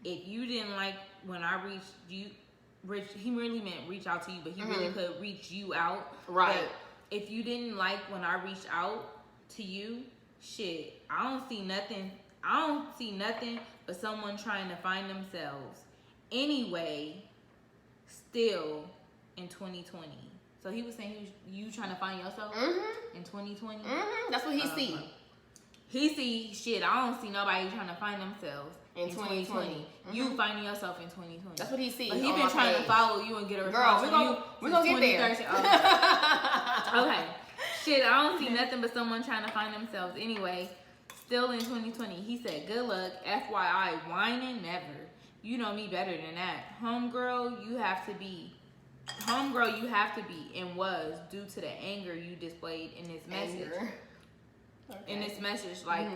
If you didn't like when I reached you, he really meant reach out to you, but he really could reach you out. Right. But if you didn't like when I reached out to you, shit, I don't see nothing but someone trying to find themselves anyway, still in 2020. So he was saying you trying to find yourself in 2020? That's what he see. He see shit. I don't see nobody trying to find themselves in 2020. You finding yourself in 2020. That's what he see. But he been trying to follow you and get a response from you. We're gonna get there. Okay. Shit, I don't see nothing but someone trying to find themselves anyway. Still in 2020. He said, good luck. FYI, whining never. You know me better than that. Homegirl, you have to be and was due to the anger you displayed in this message. Okay. In this message, like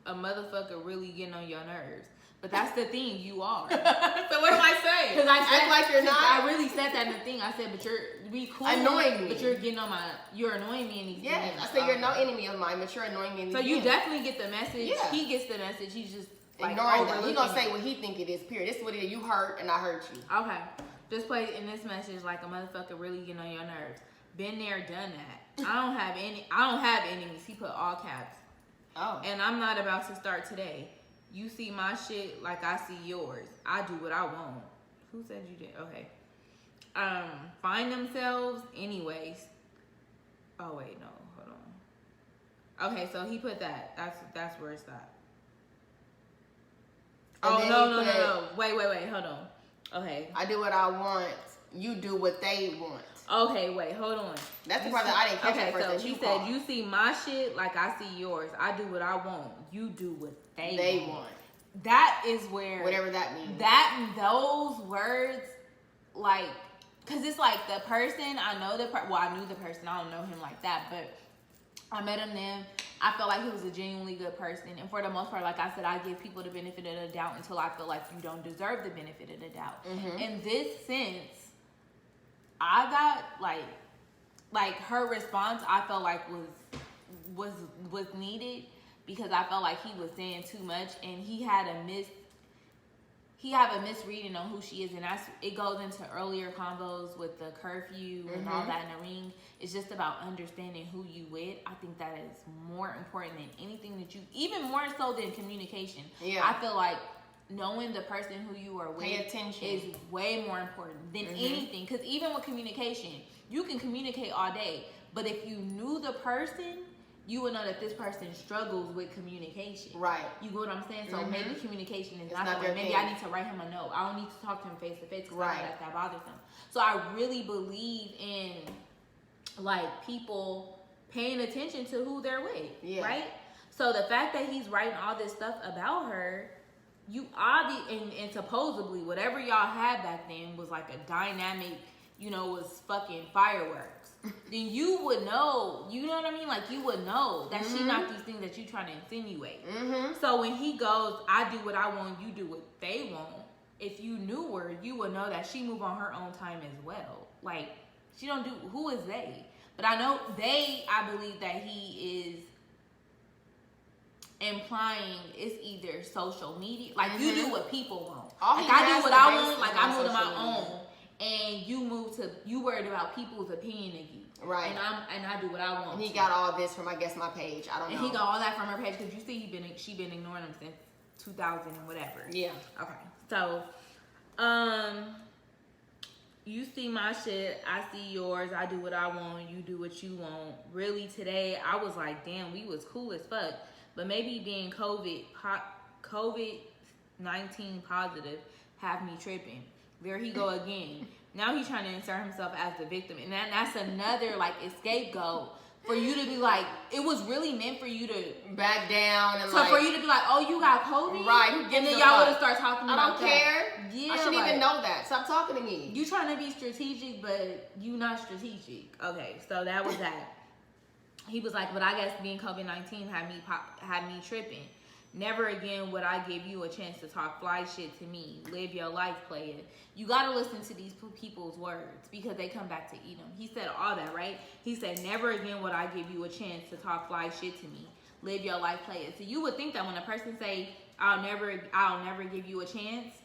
a motherfucker really getting on your nerves. But that's the thing, you are. So what do I say? Because I said, act like you're not. I really said that in the thing. I said, but we cool. Annoying me. But you're getting on you're annoying me in these DMs. I said you're no enemy of mine, but you're annoying me in these So you DMs. definitely get the message. Yeah. He gets the message. He's just like ignoring that. He gonna say what he think it is, period. This is what it is. You hurt and I hurt you. Okay. Just play in this message like a motherfucker really getting on your nerves. Been there, done that. I don't have enemies. He put all caps. Oh. And I'm not about to start today. You see my shit like I see yours. I do what I want. Who said you did? Okay. Find themselves anyways. Oh wait, no, hold on. Okay, so he put that. That's where it stopped. Oh no. Wait, hold on. Okay. I do what I want. You do what they want. Okay, wait, hold on. That's the part that I didn't catch at first. Okay, so he said, you see my shit like I see yours. I do what I want. You do what they want. That is where... Whatever that means. Those words, like... Because it's like the person, I knew the person. I don't know him like that, but I met him then. I felt like he was a genuinely good person. And for the most part, like I said, I give people the benefit of the doubt until I feel like you don't deserve the benefit of the doubt. In this sense, I got like her response, I felt like was needed because I felt like he was saying too much and he had a misreading on who she is, and it goes into earlier combos with the curfew and all that in the ring. It's just about understanding who you with. I think that is more important than anything that you, even more so than communication. Yeah. I feel like knowing the person who you are with is way more important than anything. Because even with communication, you can communicate all day, but if you knew the person, you would know that this person struggles with communication. Right. You get what I'm saying? So maybe communication is not the way. Maybe I need to write him a note. I don't need to talk to him face to face because I know that bothers him. So I really believe in like people paying attention to who they're with. Yeah. Right? So the fact that he's writing all this stuff about her, you obviously, and supposedly whatever y'all had back then was like a dynamic, was fucking fireworks. Then you would know, you know what I mean? Like you would know that she not these things that you trying to insinuate. So when he goes, I do what I want, you do what they want. If you knew her, you would know that she move on her own time as well. Like she don't do, who is they? But I know I believe that he is implying it's either social media, like you do what people want. Like I do what I want, like I move to my own. And you worried about people's opinion of you. Right. And I do what I want. And he got all this from, I guess, my page. I don't know. And he got all that from her page because you see she been ignoring him since 2000 and whatever. Yeah. Okay. So, you see my shit, I see yours, I do what I want, you do what you want. Really today, I was like, damn, we was cool as fuck. But maybe being COVID-19 positive have me tripping. There he go again. Now he's trying to insert himself as the victim. And that's another, like, scapegoat for you to be like, it was really meant for you to back down. And so for you to be like, oh, you got COVID? Right. And then y'all would have started talking about that. I don't care. Yeah, I shouldn't even know that. Stop talking to me. You trying to be strategic, but you not strategic. Okay, so that was that. He was like, but I guess being COVID-19 had me tripping. Never again would I give you a chance to talk fly shit to me. Live your life, player. You gotta listen to these people's words because they come back to eat them. He said all that, right? He said, never again would I give you a chance to talk fly shit to me. Live your life, player. So you would think that when a person say, I'll never give you a chance.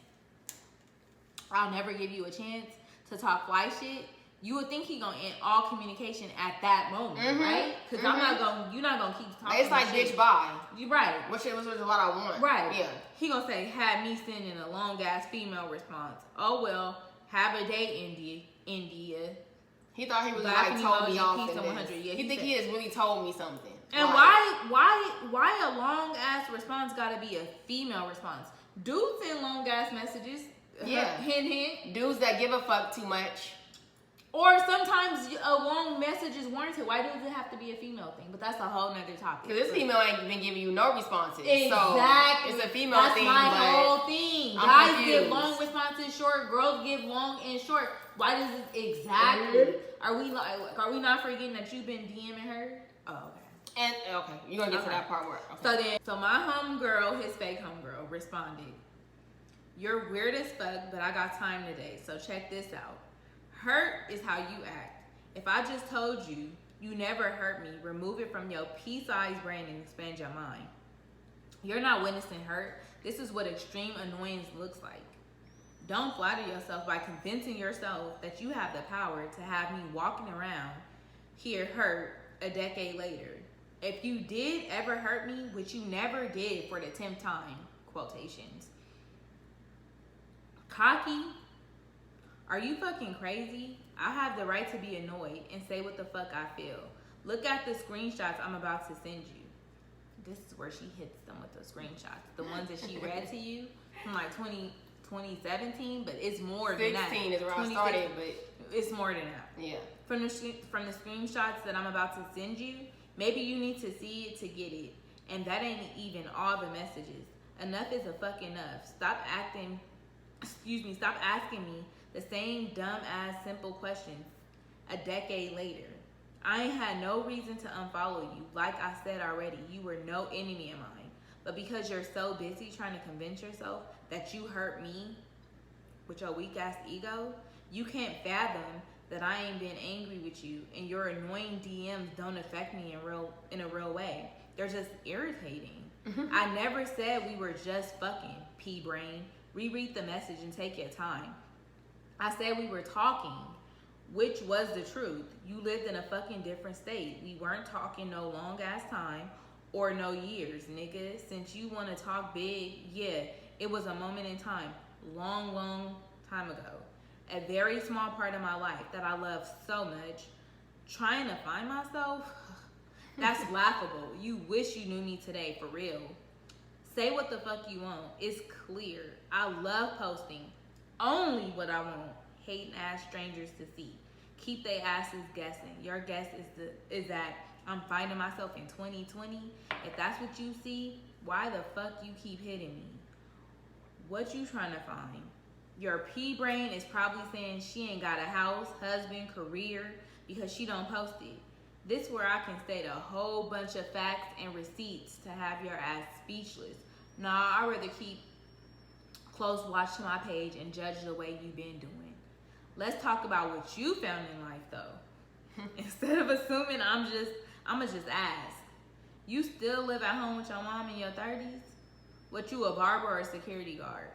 I'll never give you a chance to talk fly shit. You would think he gonna end all communication at that moment, right? Because you're not gonna keep talking. It's like, bitch, bye. You right. Which is what I want. Right. Yeah. He gonna say, had me sending a long ass female response. Oh well, have a day, India. He thought he was Laughing like told me emoji, off. peace In and 100. this. Yeah, he think he has really told me something. And why a long ass response gotta be a female response? Dudes send long ass messages. Yeah. Hint, hint. Dudes that give a fuck too much. Or sometimes a long message is warranted. Why does it have to be a female thing? But that's a whole nother topic. Because this female ain't even giving you no responses. Exactly. So it's a female thing. That's my whole thing. I'm Guys confused. give long responses short. Girls give long and short. Why does it exactly? Are we not forgetting that you've been DMing her? Oh, okay. And okay, you're gonna get to that part where. Okay. So my homegirl, his fake homegirl, responded, "You're weird as fuck, but I got time today. So check this out. Hurt is how you act. If I just told you, you never hurt me, remove it from your pea-sized brain and expand your mind. You're not witnessing hurt. This is what extreme annoyance looks like. Don't flatter yourself by convincing yourself that you have the power to have me walking around here hurt a decade later. If you did ever hurt me, which you never did for the 10th time, quotations. Cocky? Are you fucking crazy? I have the right to be annoyed and say what the fuck I feel. Look at the screenshots I'm about to send you." This is where she hits them with the screenshots. The ones that she read to you from like 2017, but it's more than that. 16 is where I started, but it's more than that. Yeah. From the screenshots that I'm about to send you, maybe you need to see it to get it. And that ain't even all the messages. Enough is a fuck enough. Stop asking me the same dumb-ass simple questions a decade later. I ain't had no reason to unfollow you. Like I said already, you were no enemy of mine. But because you're so busy trying to convince yourself that you hurt me with your weak-ass ego, you can't fathom that I ain't been angry with you and your annoying DMs don't affect me in a real way. They're just irritating. I never said we were just fucking, pea-brain. Reread the message and take your time. I said we were talking, which was the truth. You lived in a fucking different state. We weren't talking no long ass time or no years, nigga. Since you want to talk big, yeah, it was a moment in time, long time ago. A very small part of my life that I love so much. Trying to find myself? That's laughable. You wish you knew me today, for real. Say what the fuck you want. It's clear. I love posting only what I want. Hating ass strangers to see. Keep their asses guessing. Your guess is that I'm finding myself in 2020. If that's what you see, why the fuck you keep hitting me? What you trying to find? Your pea brain is probably saying she ain't got a house, husband, career because she don't post it. This where I can state a whole bunch of facts and receipts to have your ass speechless. Nah, I'd rather keep close watch to my page and judge the way you've been doing. Let's talk about what you found in life though. Instead of assuming I'ma just ask. You still live at home with your mom in your 30s? What, you a barber or a security guard?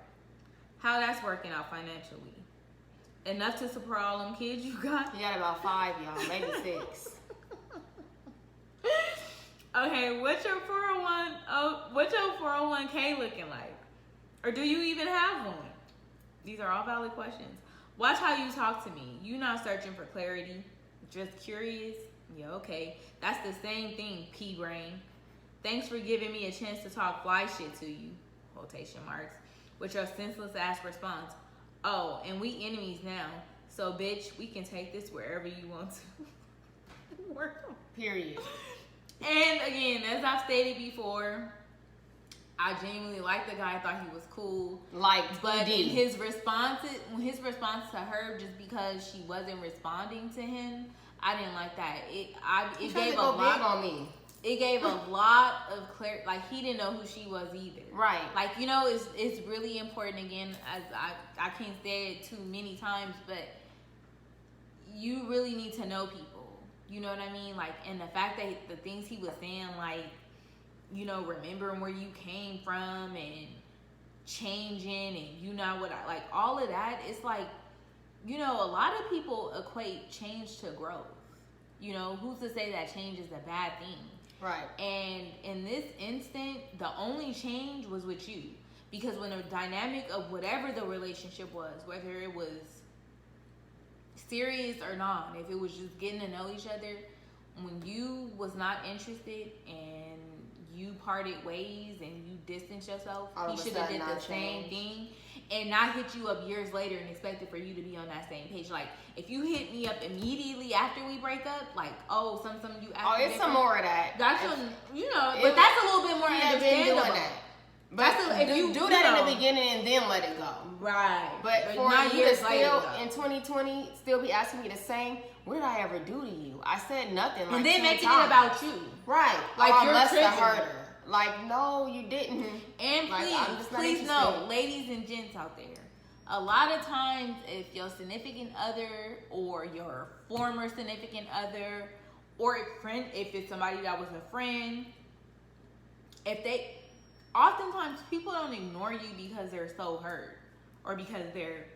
How that's working out financially? Enough to support all them kids you got? You got about 5, y'all, maybe 6. Okay, what's your 401k looking like? Or do you even have one? These are all valid questions. Watch how you talk to me. You not searching for clarity, just curious. Yeah, okay. That's the same thing, pea brain. Thanks for giving me a chance to talk fly shit to you, quotation marks, with your senseless ass response. Oh, and we enemies now. So bitch, we can take this wherever you want to. Work. Period. And again, as I've stated before, I genuinely liked the guy. I thought he was cool. But in his response to her, just because she wasn't responding to him, I didn't like that. It gave a lot on me. it gave a lot of clarity. Like, he didn't know who she was either. Right. Like, it's really important, again, as I can't say it too many times, but you really need to know people. You know what I mean? Like, and the fact that the things he was saying, like, remembering where you came from and changing and like, all of that, it's like, a lot of people equate change to growth. Who's to say that change is a bad thing? Right. And in this instant, the only change was with you. Because when the dynamic of whatever the relationship was, whether it was serious or not, if it was just getting to know each other, when you was not interested and you parted ways and you distanced yourself, he should have did the same thing and not hit you up years later and expected for you to be on that same page. Like, if you hit me up immediately after we break up, like, something you asked. Oh, it's some more of that. That's but that's a little bit more understandable. Doing that. But if you do that in the beginning and then let it go. Right. But for you to still, in 2020, still be asking me the same, what did I ever do to you? I said nothing. Like, and then making it about you. Right. Like, you're must have hurt her. Like, no, you didn't. And please know, ladies and gents out there, a lot of times if your significant other or your former significant other or if it's somebody that was a friend, oftentimes people don't ignore you because they're so hurt or because they're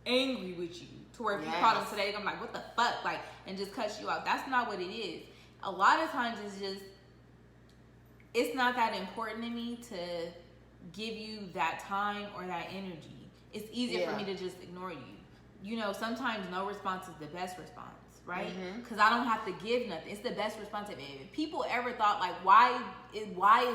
angry with you. To where if you call them today, I'm like, what the fuck? Like, and just cut you out. That's not what it is. A lot of times it's not that important to me to give you that time or that energy. It's easier for me to just ignore you. Sometimes no response is the best response, right? Because I don't have to give nothing. It's the best response. If people ever thought, like, why is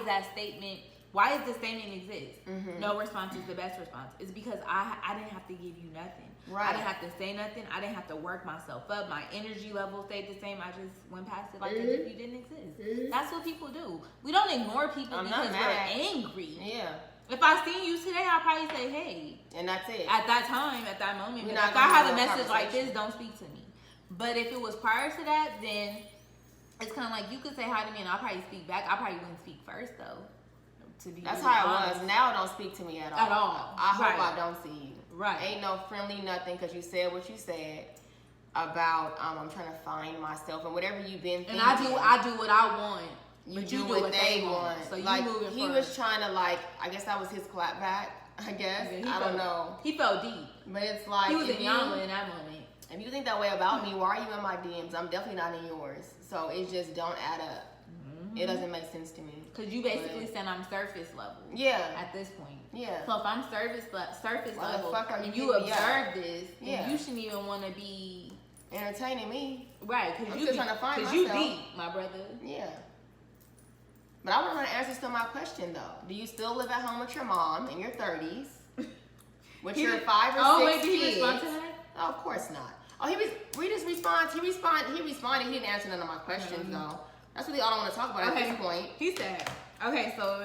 that statement, why does the statement exist? No response is the best response. It's because I didn't have to give you nothing. Right. I didn't have to say nothing. I didn't have to work myself up. My energy level stayed the same. I just went past it like as if you didn't exist. That's what people do. We don't ignore people because we're angry. Yeah. If I seen you today, I'll probably say, hey. And that's it. At that time, at that moment. But if I have a message like this, don't speak to me. But if it was prior to that, then it's kind of like you could say hi to me and I'll probably speak back. I probably wouldn't speak first, though. That's how it was. Now don't speak to me at all. At all. I hope I don't see you. Right. Ain't no friendly nothing because you said what you said about I'm trying to find myself and whatever you've been thinking. And I do what I want. You do what they want. So you like, moving he was trying to, like, I guess that was his clap back, I guess. I don't know. He felt deep. But it's like, he was in Yama in that moment. If you think that way about me, why are you in my DMs? I'm definitely not in yours. So it just don't add up. It doesn't make sense to me. Because you basically said I'm surface level. Yeah. At this point. Yeah. So if I'm surface level and you observe this, then you shouldn't even want to be entertaining me. Right. Because you trying to find myself. you deep, my brother. Yeah. But I want to know answers to my question, though. Do you still live at home with your mom in your 30s? With your 5 or 6 kids? Oh, wait, did he respond to that? Oh, of course not. Oh, he just responded. He responded. He didn't answer none of my questions, though. That's really all I want to talk about at this point. He said, okay, so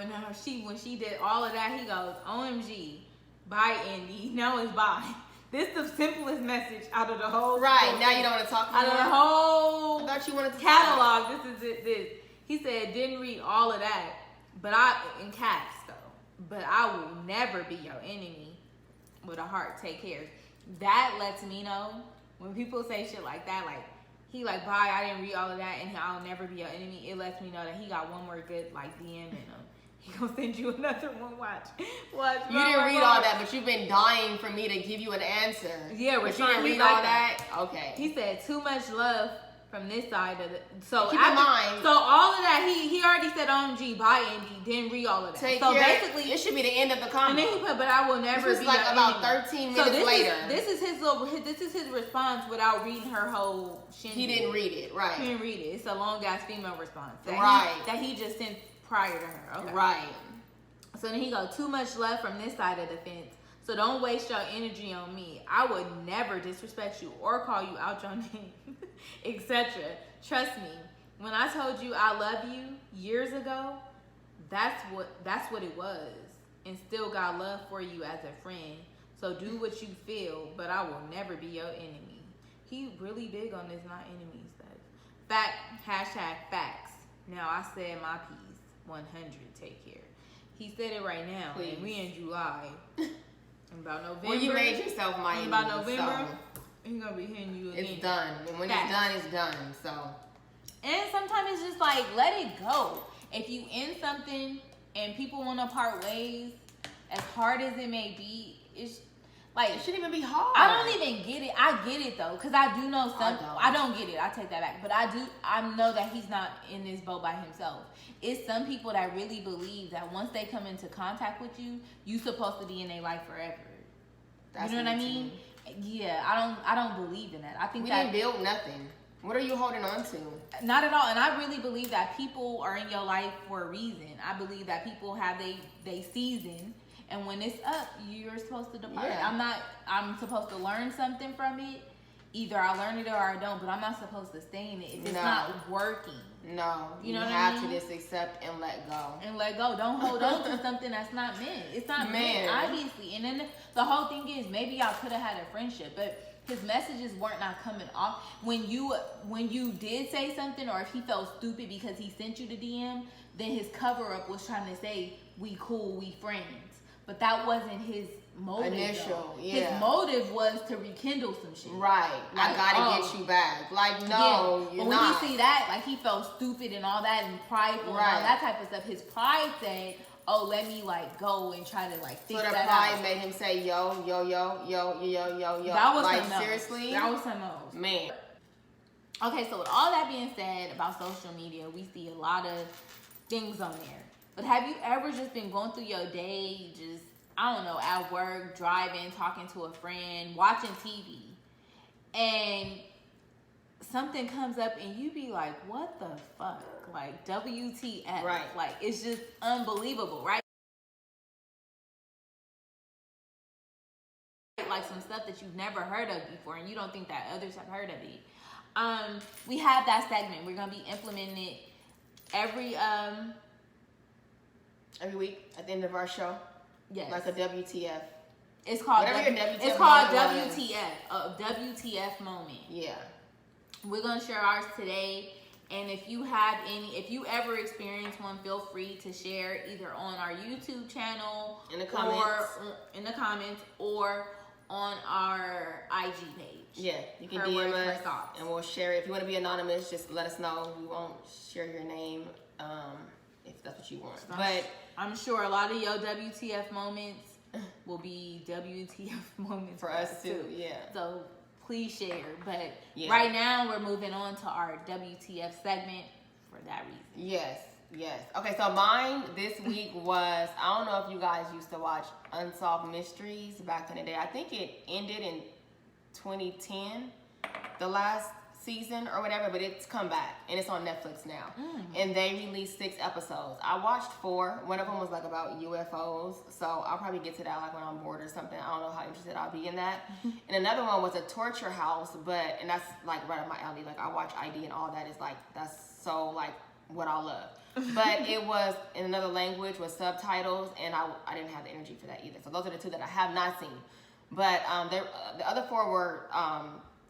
when she did all of that, he goes, OMG, bye, Indy. Now it's bye. This is the simplest message out of the whole Right, now you don't want to talk out of the whole I thought you wanted to catalog. Talk. This is it. This. He said, didn't read all of that, but in caps, though. But I will never be your enemy with a heart. Take care. That lets me know when people say shit like that, like, he like, bye, I didn't read all of that, and I'll never be your enemy. It lets me know that he got one more good, like, DM in him. He gonna send you another one. Watch. You didn't read all that, but you've been dying for me to give you an answer. Yeah, but you didn't read all that? Okay. He said, too much love from this side of the... So keep in mind. So all of that, he already said, OMG, bye, Andy. Didn't read all of that. So basically... It should be the end of the comment. And then he put, but I will never be... This was like about 13 minutes later. This is his response without reading her whole shindig. He didn't read it, right. He didn't read it. It's a long-ass female response. That he just sent prior to her. Okay. Right. So then he go, too much love from this side of the fence. So don't waste your energy on me. I would never disrespect you or call you out your name, etc. Trust me, when I told you I love you years ago, that's what it was. And still got love for you as a friend. So do what you feel, but I will never be your enemy. He really big on this not enemy stuff. Fact, hashtag facts. Now I said my piece. 100. Take care. He said it right now. Please. And we in July. About November. Well, you made yourself Miami. About November. So He's gonna be hitting you again. it's done. And when it's done, it's done. So. And sometimes it's just like, let it go. If you in something and people want to part ways, as hard as it may be, it's like, it shouldn't even be hard. I don't even get it. I get it though, because I do know some. I don't get it. I take that back. But I know that he's not in this boat by himself. It's some people that really believe that once they come into contact with you, you supposed to be in their life forever. That's you know what I mean? Yeah, I don't believe in that. I think we that didn't build nothing. What are you holding on to? Not at all. And I really believe that people are in your life for a reason. I believe that people have they season, and when it's up, you're supposed to depart. Yeah. I'm supposed to learn something from it. Either I learn it or I don't, but I'm not supposed to stay in it if it's not working. No, you know what I mean? To just accept and let go. And let go. Don't hold on to something that's not meant. It's not meant, obviously. And then the whole thing is, maybe y'all could have had a friendship, but his messages weren't not coming off. When you did say something, or if he felt stupid because he sent you the DM, then his cover up was trying to say, we cool, we friends. But that wasn't his motive. His motive was to rekindle some shit. Right. Like, I gotta get you back. Like, no, you're when not. we see that, like, he felt stupid and all that and prideful and all that type of stuff. His pride said, oh, let me like go and try to like fix that out. So the pride made him say yo. That was like, something seriously? That was something else. Man. Okay, so with all that being said about social media, we see a lot of things on there. But have you ever just been going through your day, just, I don't know, at work, driving, talking to a friend, watching TV, and something comes up and you be like, what the fuck? Like, WTF. Right. Like, it's just unbelievable, right? Like some stuff that you've never heard of before and you don't think that others have heard of it. We have that segment. We're going to be implementing it every week at the end of our show. Yes. Like a WTF. It's called WTF a WTF moment. Yeah. We're going to share ours today. And if you ever experience one, feel free to share either on our YouTube channel in the comments or on our IG page. Yeah, you can DM us and we'll share it. If you want to be anonymous, just let us know. We won't share your name if that's what you want. But I'm sure a lot of your WTF moments will be WTF moments for us too. Yeah. So please share. But right now we're moving on to our WTF segment for that reason. Yes. Okay, so mine this week was, I don't know if you guys used to watch Unsolved Mysteries back in the day. I think it ended in 2010, the last season or whatever, but it's come back and it's on Netflix now. And they released 6 episodes. I watched 4. One of them was like about UFOs, so I'll probably get to that like when I'm bored or something. I don't know how interested I'll be in that. And another one was a torture house, and that's like right up my alley. Like, I watch ID and all that is like, that's so like what I love. But it was in another language with subtitles, and I didn't have the energy for that either. So those are the 2 that I have not seen. But the other 4 were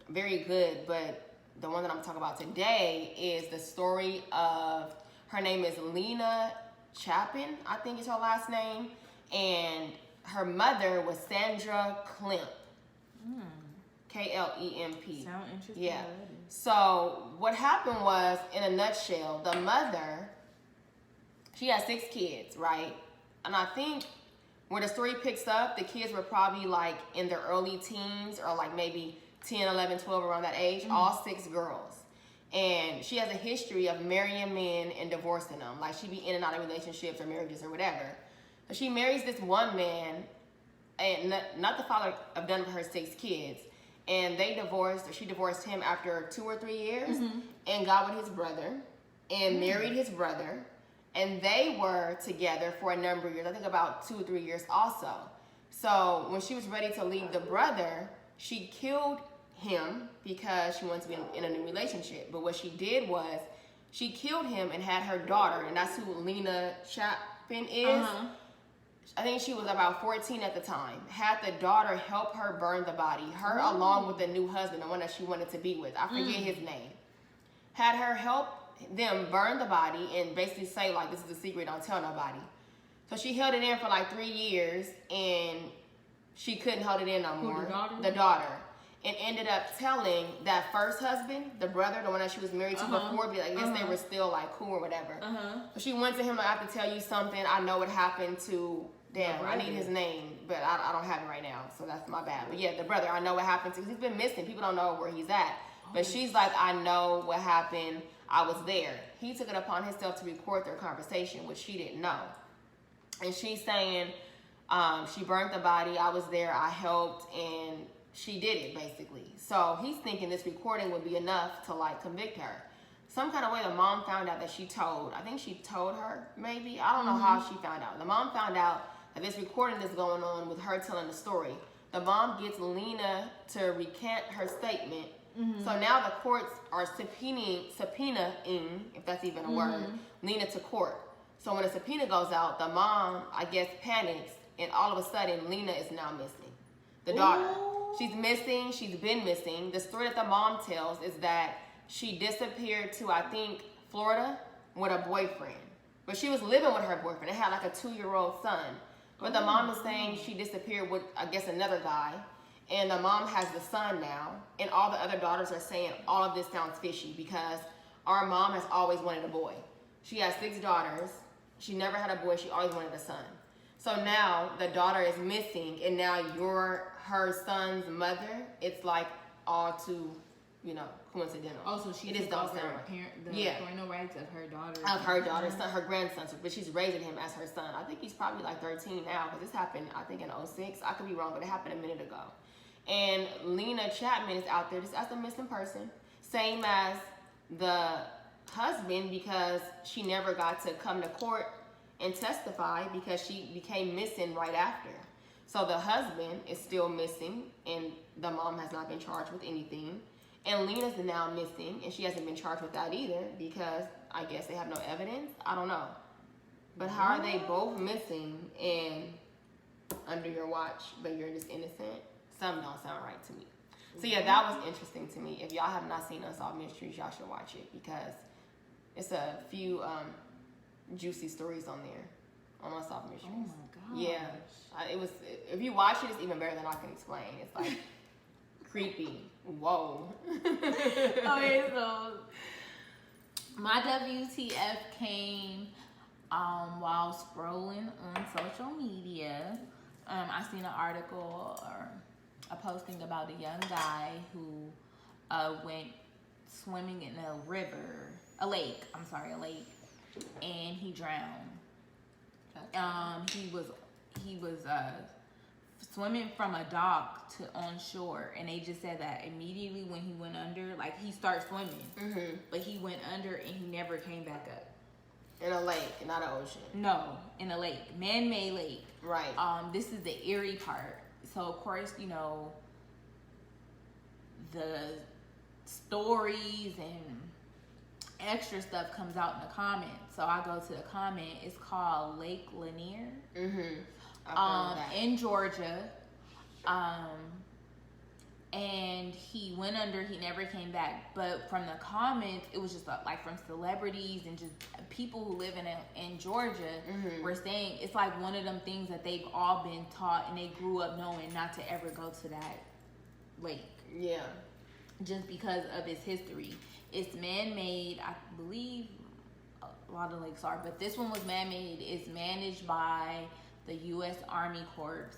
very good, but the one that I'm talking about today is the story of, her name is Lena Chapin, I think is her last name, and her mother was Sandra Klemp. Klemp. Sound interesting. Yeah. So what happened was, in a nutshell, the mother, she had 6 kids, right? And I think where the story picks up, the kids were probably like in their early teens or like maybe 10, 11, 12, around that age, all 6 girls. And she has a history of marrying men and divorcing them. Like, she'd be in and out of relationships or marriages or whatever. So she marries this one man, and not the father of none of her 6 kids. And they divorced, or she divorced him after 2 or 3 years, and got with his brother, and married his brother. And they were together for a number of years, I think about 2 or 3 years also. So when she was ready to leave the brother, she killed him because she wanted to be in a new relationship. But what she did was, she killed him and had her daughter, and that's who Lena Chapin is. I think she was about 14 at the time. Had the daughter help her burn the body. Her along with the new husband, the one that she wanted to be with. I forget his name. Had her help them burn the body and basically say, like, this is a secret, don't tell nobody. So she held it in for like 3 years, and she couldn't hold it in no more. The daughter. And ended up telling that first husband, the brother, the one that she was married to before, but I guess they were still like cool or whatever. So she went to him, like, I have to tell you something. I know what happened to, damn, I need his name, but I don't have it right now, so that's my bad. But yeah, the brother, I know what happened to, he's been missing. People don't know where he's at. But she's like, I know what happened. I was there. He took it upon himself to record their conversation, which she didn't know. And she's saying she burnt the body. I was there. I helped, and she did it, basically. So he's thinking this recording would be enough to, like, convict her. Some kind of way the mom found out that she told. I think she told her, maybe. I don't know how she found out. The mom found out that this recording is going on with her telling the story. The mom gets Lena to recant her statement. So now the courts are subpoenaing, if that's even a word, Lena to court. So when a subpoena goes out, the mom, I guess, panics, and all of a sudden, Lena is now missing. The daughter. She's missing. She's been missing. The story that the mom tells is that she disappeared to, I think, Florida with a boyfriend. But she was living with her boyfriend. They had like a 2-year-old son. But the mom is saying she disappeared with, I guess, another guy. And the mom has the son now. And all the other daughters are saying all of this sounds fishy because our mom has always wanted a boy. She has 6 daughters. She never had a boy. She always wanted a son. So now the daughter is missing, and now you're her son's mother. It's like all too, coincidental. Oh, so she took off the parental rights of her daughter. Of her daughter's son, her grandson, but she's raising him as her son. I think he's probably like 13 now, because this happened, I think, in 2006. I could be wrong, but it happened a minute ago. And Lena Chapman is out there just as a missing person, same as the husband, because she never got to come to court and testify because she became missing right after. So the husband is still missing, and the mom has not been charged with anything. And Lena's now missing, and she hasn't been charged with that either because I guess they have no evidence. I don't know. But how are they both missing and under your watch, but you're just innocent? Something don't sound right to me. So yeah, that was interesting to me. If y'all have not seen Unsolved Mysteries, y'all should watch it because it's a few juicy stories on there on Unsolved Mysteries. Oh my god. Yeah, it was. If you watch it, it's even better than I can explain. It's like creepy. Whoa. Okay, so my WTF came while scrolling on social media. I seen an article or a posting about a young guy who went swimming in a lake, and he drowned. He was swimming from a dock to on shore, and they just said that immediately when he went under, like he started swimming, but he went under and he never came back up. In a lake, not an ocean. No, in a lake, man-made lake. Right. This is the eerie part. So of course, the stories and extra stuff comes out in the comments. So I go to the comment. It's called Lake Lanier. In Georgia. And he went under, he never came back. But from the comments, it was just like from celebrities and just people who live in Georgia were saying it's like one of them things that they've all been taught and they grew up knowing not to ever go to that lake. Yeah. Just because of its history. It's man-made, I believe a lot of lakes are, but this one was man-made. It's managed by the U.S. Army Corps.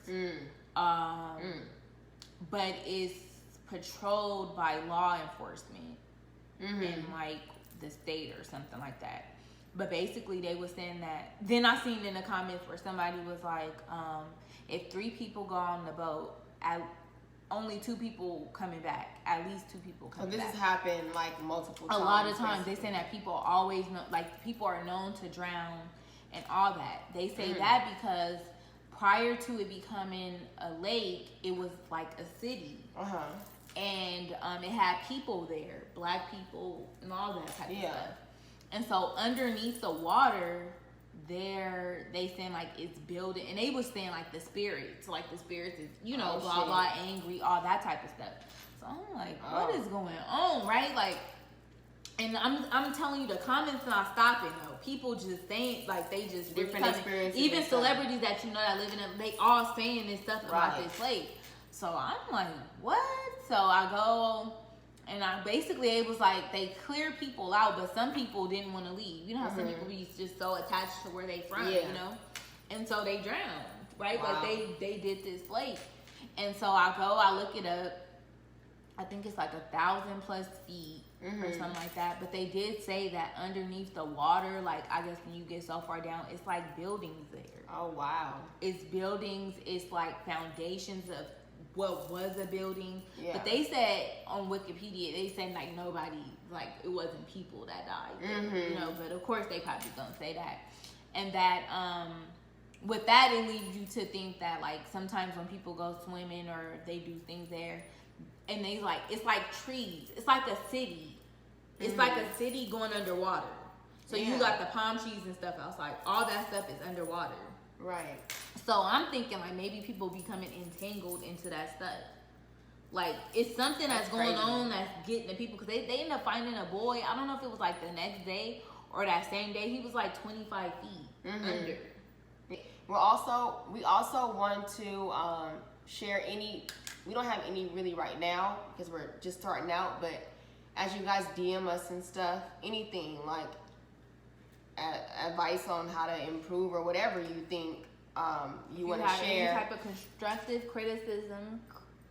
But it's patrolled by law enforcement in like the state or something like that. But basically they were saying that, then I seen in the comments where somebody was like, if 3 people go on the boat, only 2 people coming back, at least 2 people coming back. So this has happened like multiple times. A lot of times they say that people always know, like people are known to drown and all that. They say that because prior to it becoming a lake, it was like a city. And it had people there, black people and all that type of stuff. And so underneath the water, they saying like it's building, and they was saying like the spirits is, blah, blah, angry, all that type of stuff. So I'm like, what is going on, right? Like, And I'm telling you, the comments not stopping though. People just saying, like, they just different experiences. Even celebrities that you know that live in it, they all saying this stuff about this lake. So I'm like, what? So I go, and I basically, it was like they cleared people out, but some people didn't want to leave. You know how some people be just so attached to where they from, you know? And so they drowned, right? Wow. Like they did this lake. And so I go, I look it up. I think it's like 1,000+ feet or something like that. But they did say that underneath the water, like, I guess when you get so far down, it's like buildings there. Oh, wow. It's buildings. It's like foundations of what was a building. Yeah. But they said on Wikipedia, they said like nobody, like it wasn't people that died there, you know. But of course they probably don't say that. And that with that, it leads you to think that like sometimes when people go swimming or they do things there, and they like, it's like trees. It's like a city. It's like a city going underwater. So you got the palm trees and stuff outside. All that stuff is underwater. Right. So I'm thinking like maybe people becoming entangled into that stuff. Like it's something that's going on that's getting the people, because they ended up finding a boy. I don't know if it was like the next day or that same day. He was like 25 feet under. We also want to share any. We don't have any really right now because we're just starting out. But as you guys DM us and stuff, anything like advice on how to improve or whatever you think you want to share. Any type of constructive criticism,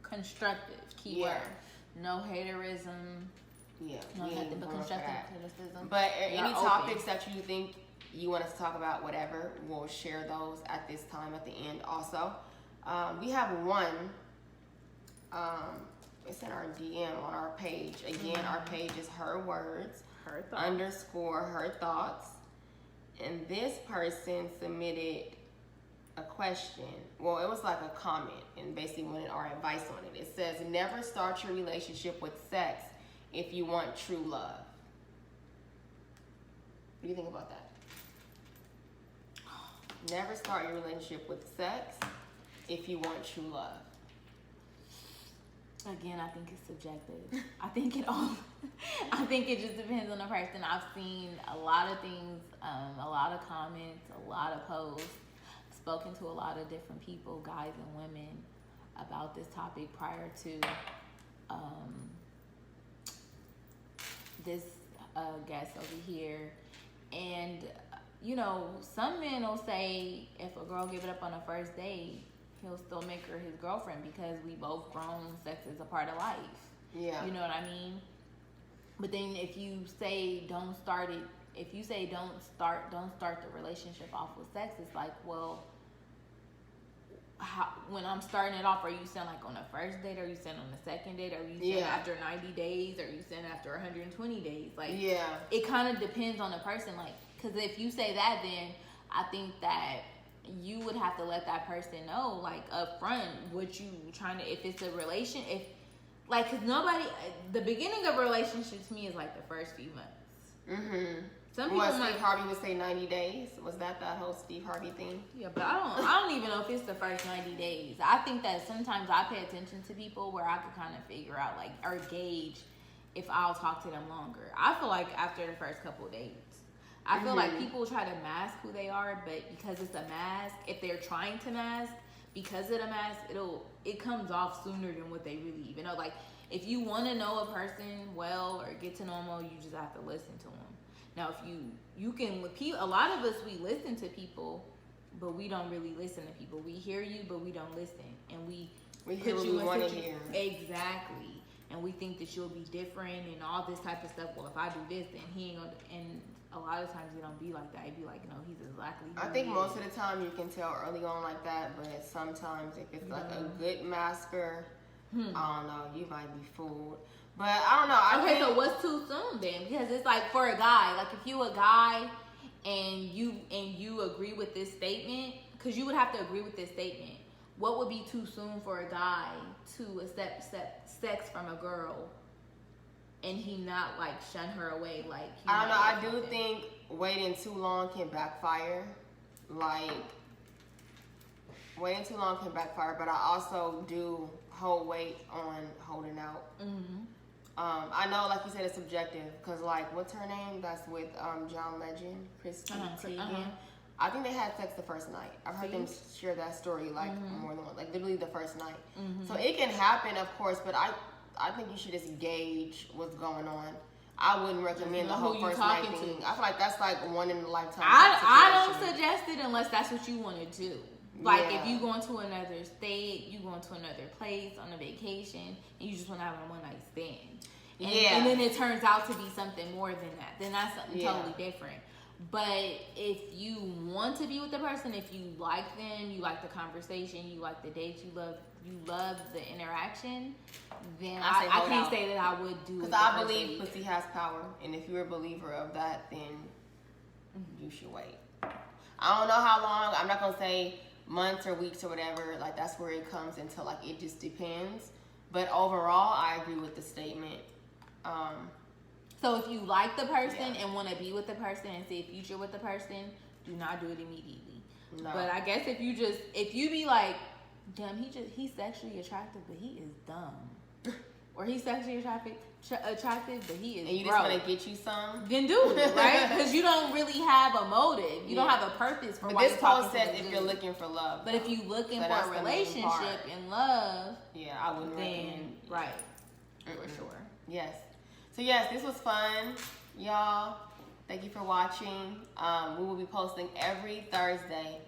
constructive keyword. Yeah. No haterism. Yeah. No nothing but constructive criticism. But any topics open. that you think you want us to talk about, whatever, we'll share those at this time at the end also. We have one. It's in our DM on our page. Again, our page is her words, her thoughts. _ her thoughts. And this person submitted a question. Well, it was like a comment and basically wanted our advice on it. It says, never start your relationship with sex if you want true love. What do you think about that? Never start your relationship with sex if you want true love. Again, I think it's subjective. I think it just depends on the person. I've seen a lot of things, a lot of comments, a lot of posts, spoken to a lot of different people, guys and women, about this topic prior to this guest over here. And, you know, some men will say if a girl give it up on a first date, he'll still make her his girlfriend because we both grown, sex is a part of life. Yeah. You know what I mean? But then if you say don't start the relationship off with sex, it's like, well, when I'm starting it off, are you saying like on the first date? Are you saying on the second date? Are you saying after 90 days? Are you saying after 120 days? Like, it kind of depends on the person. Like, because if you say that, then I think that you would have to let that person know, like, up front, what you trying to, if it's a relation, if, like, because nobody, the beginning of a relationship to me is like the first few months. Some people Steve Harvey would say 90 days. Was that whole Steve Harvey thing? Yeah, but I don't even know if it's the first 90 days. I think that sometimes I pay attention to people where I could kind of figure out, like, or gauge if I'll talk to them longer. I feel like after the first couple of dates. I feel like people try to mask who they are, but because it's a mask, if they're trying to mask, because of the mask, it comes off sooner than what they really even know. Like, if you want to know a person well or get to know them well, you just have to listen to them. Now, if you can, a lot of us, we listen to people, but we don't really listen to people. We hear you, but we don't listen, and we hear what we want to hear. Exactly, and we think that you'll be different and all this type of stuff. Well, if I do this, then he ain't gonna. And a lot of times it don't be like that. It'd be like, no, he's exactly who I think he most is. of the time you can tell early on like that, but sometimes if it's like a good masker, I don't know, you might be fooled. But I don't know. So what's too soon then? Because it's like for a guy, like if you a guy and you agree with this statement, because you would have to agree with this statement. What would be too soon for a guy to accept sex from a girl? And he not like shun her away, like I don't know. I do think waiting too long can backfire. Like waiting too long can backfire, but I also do hold weight on holding out. I know, like you said, it's subjective because, like, what's her name? That's with John Legend, Christy Teigen. I think they had sex the first night. I've heard them share that story like more than once, like literally the first night. So it can happen, of course, but I think you should just gauge what's going on. I wouldn't recommend the whole first night thing. I feel like that's like one in a lifetime. I don't suggest it unless that's what you want to do. Like if you going to another state, you going to another place on a vacation, and you just want to have a one night stand. And then it turns out to be something more than that. Then that's something totally different. But if you want to be with the person, if you like them, you like the conversation, you like the date, you love the interaction, then I can't say that I would do it. Because I believe pussy has power, and if you're a believer of that, then you should wait. I don't know how long. I'm not gonna say months or weeks or whatever. Like that's where it comes into. Like it just depends. But overall, I agree with the statement. So if you like the person and want to be with the person and see a future with the person, do not do it immediately. No. But I guess if you be like, damn, he's sexually attractive, but he is dumb, or he's sexually attractive, but he is. And you just want to get you some. Then do it, right? Because you don't really have a motive. You don't have a purpose for. But why this post says if you're looking for love. But if you looking for a relationship and love, I wouldn't recommend. Right, for sure. Yes. So yes, this was fun, y'all. Thank you for watching. We will be posting every Thursday,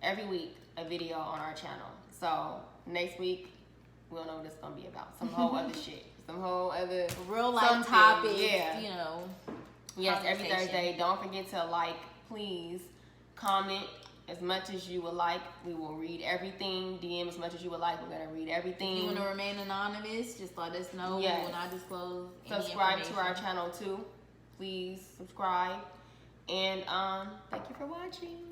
every week, a video on our channel. So next week, we don't know what it's gonna be about. Some whole other shit. Some whole other real life topic. Yeah. You know. Yes, every Thursday. Don't forget to like, please, comment as much as you would like. We will read everything. DM as much as you would like. We're gonna read everything. If you want to remain anonymous, just let us know. Yes. We will not disclose any Subscribe to our channel too. Please subscribe. And thank you for watching.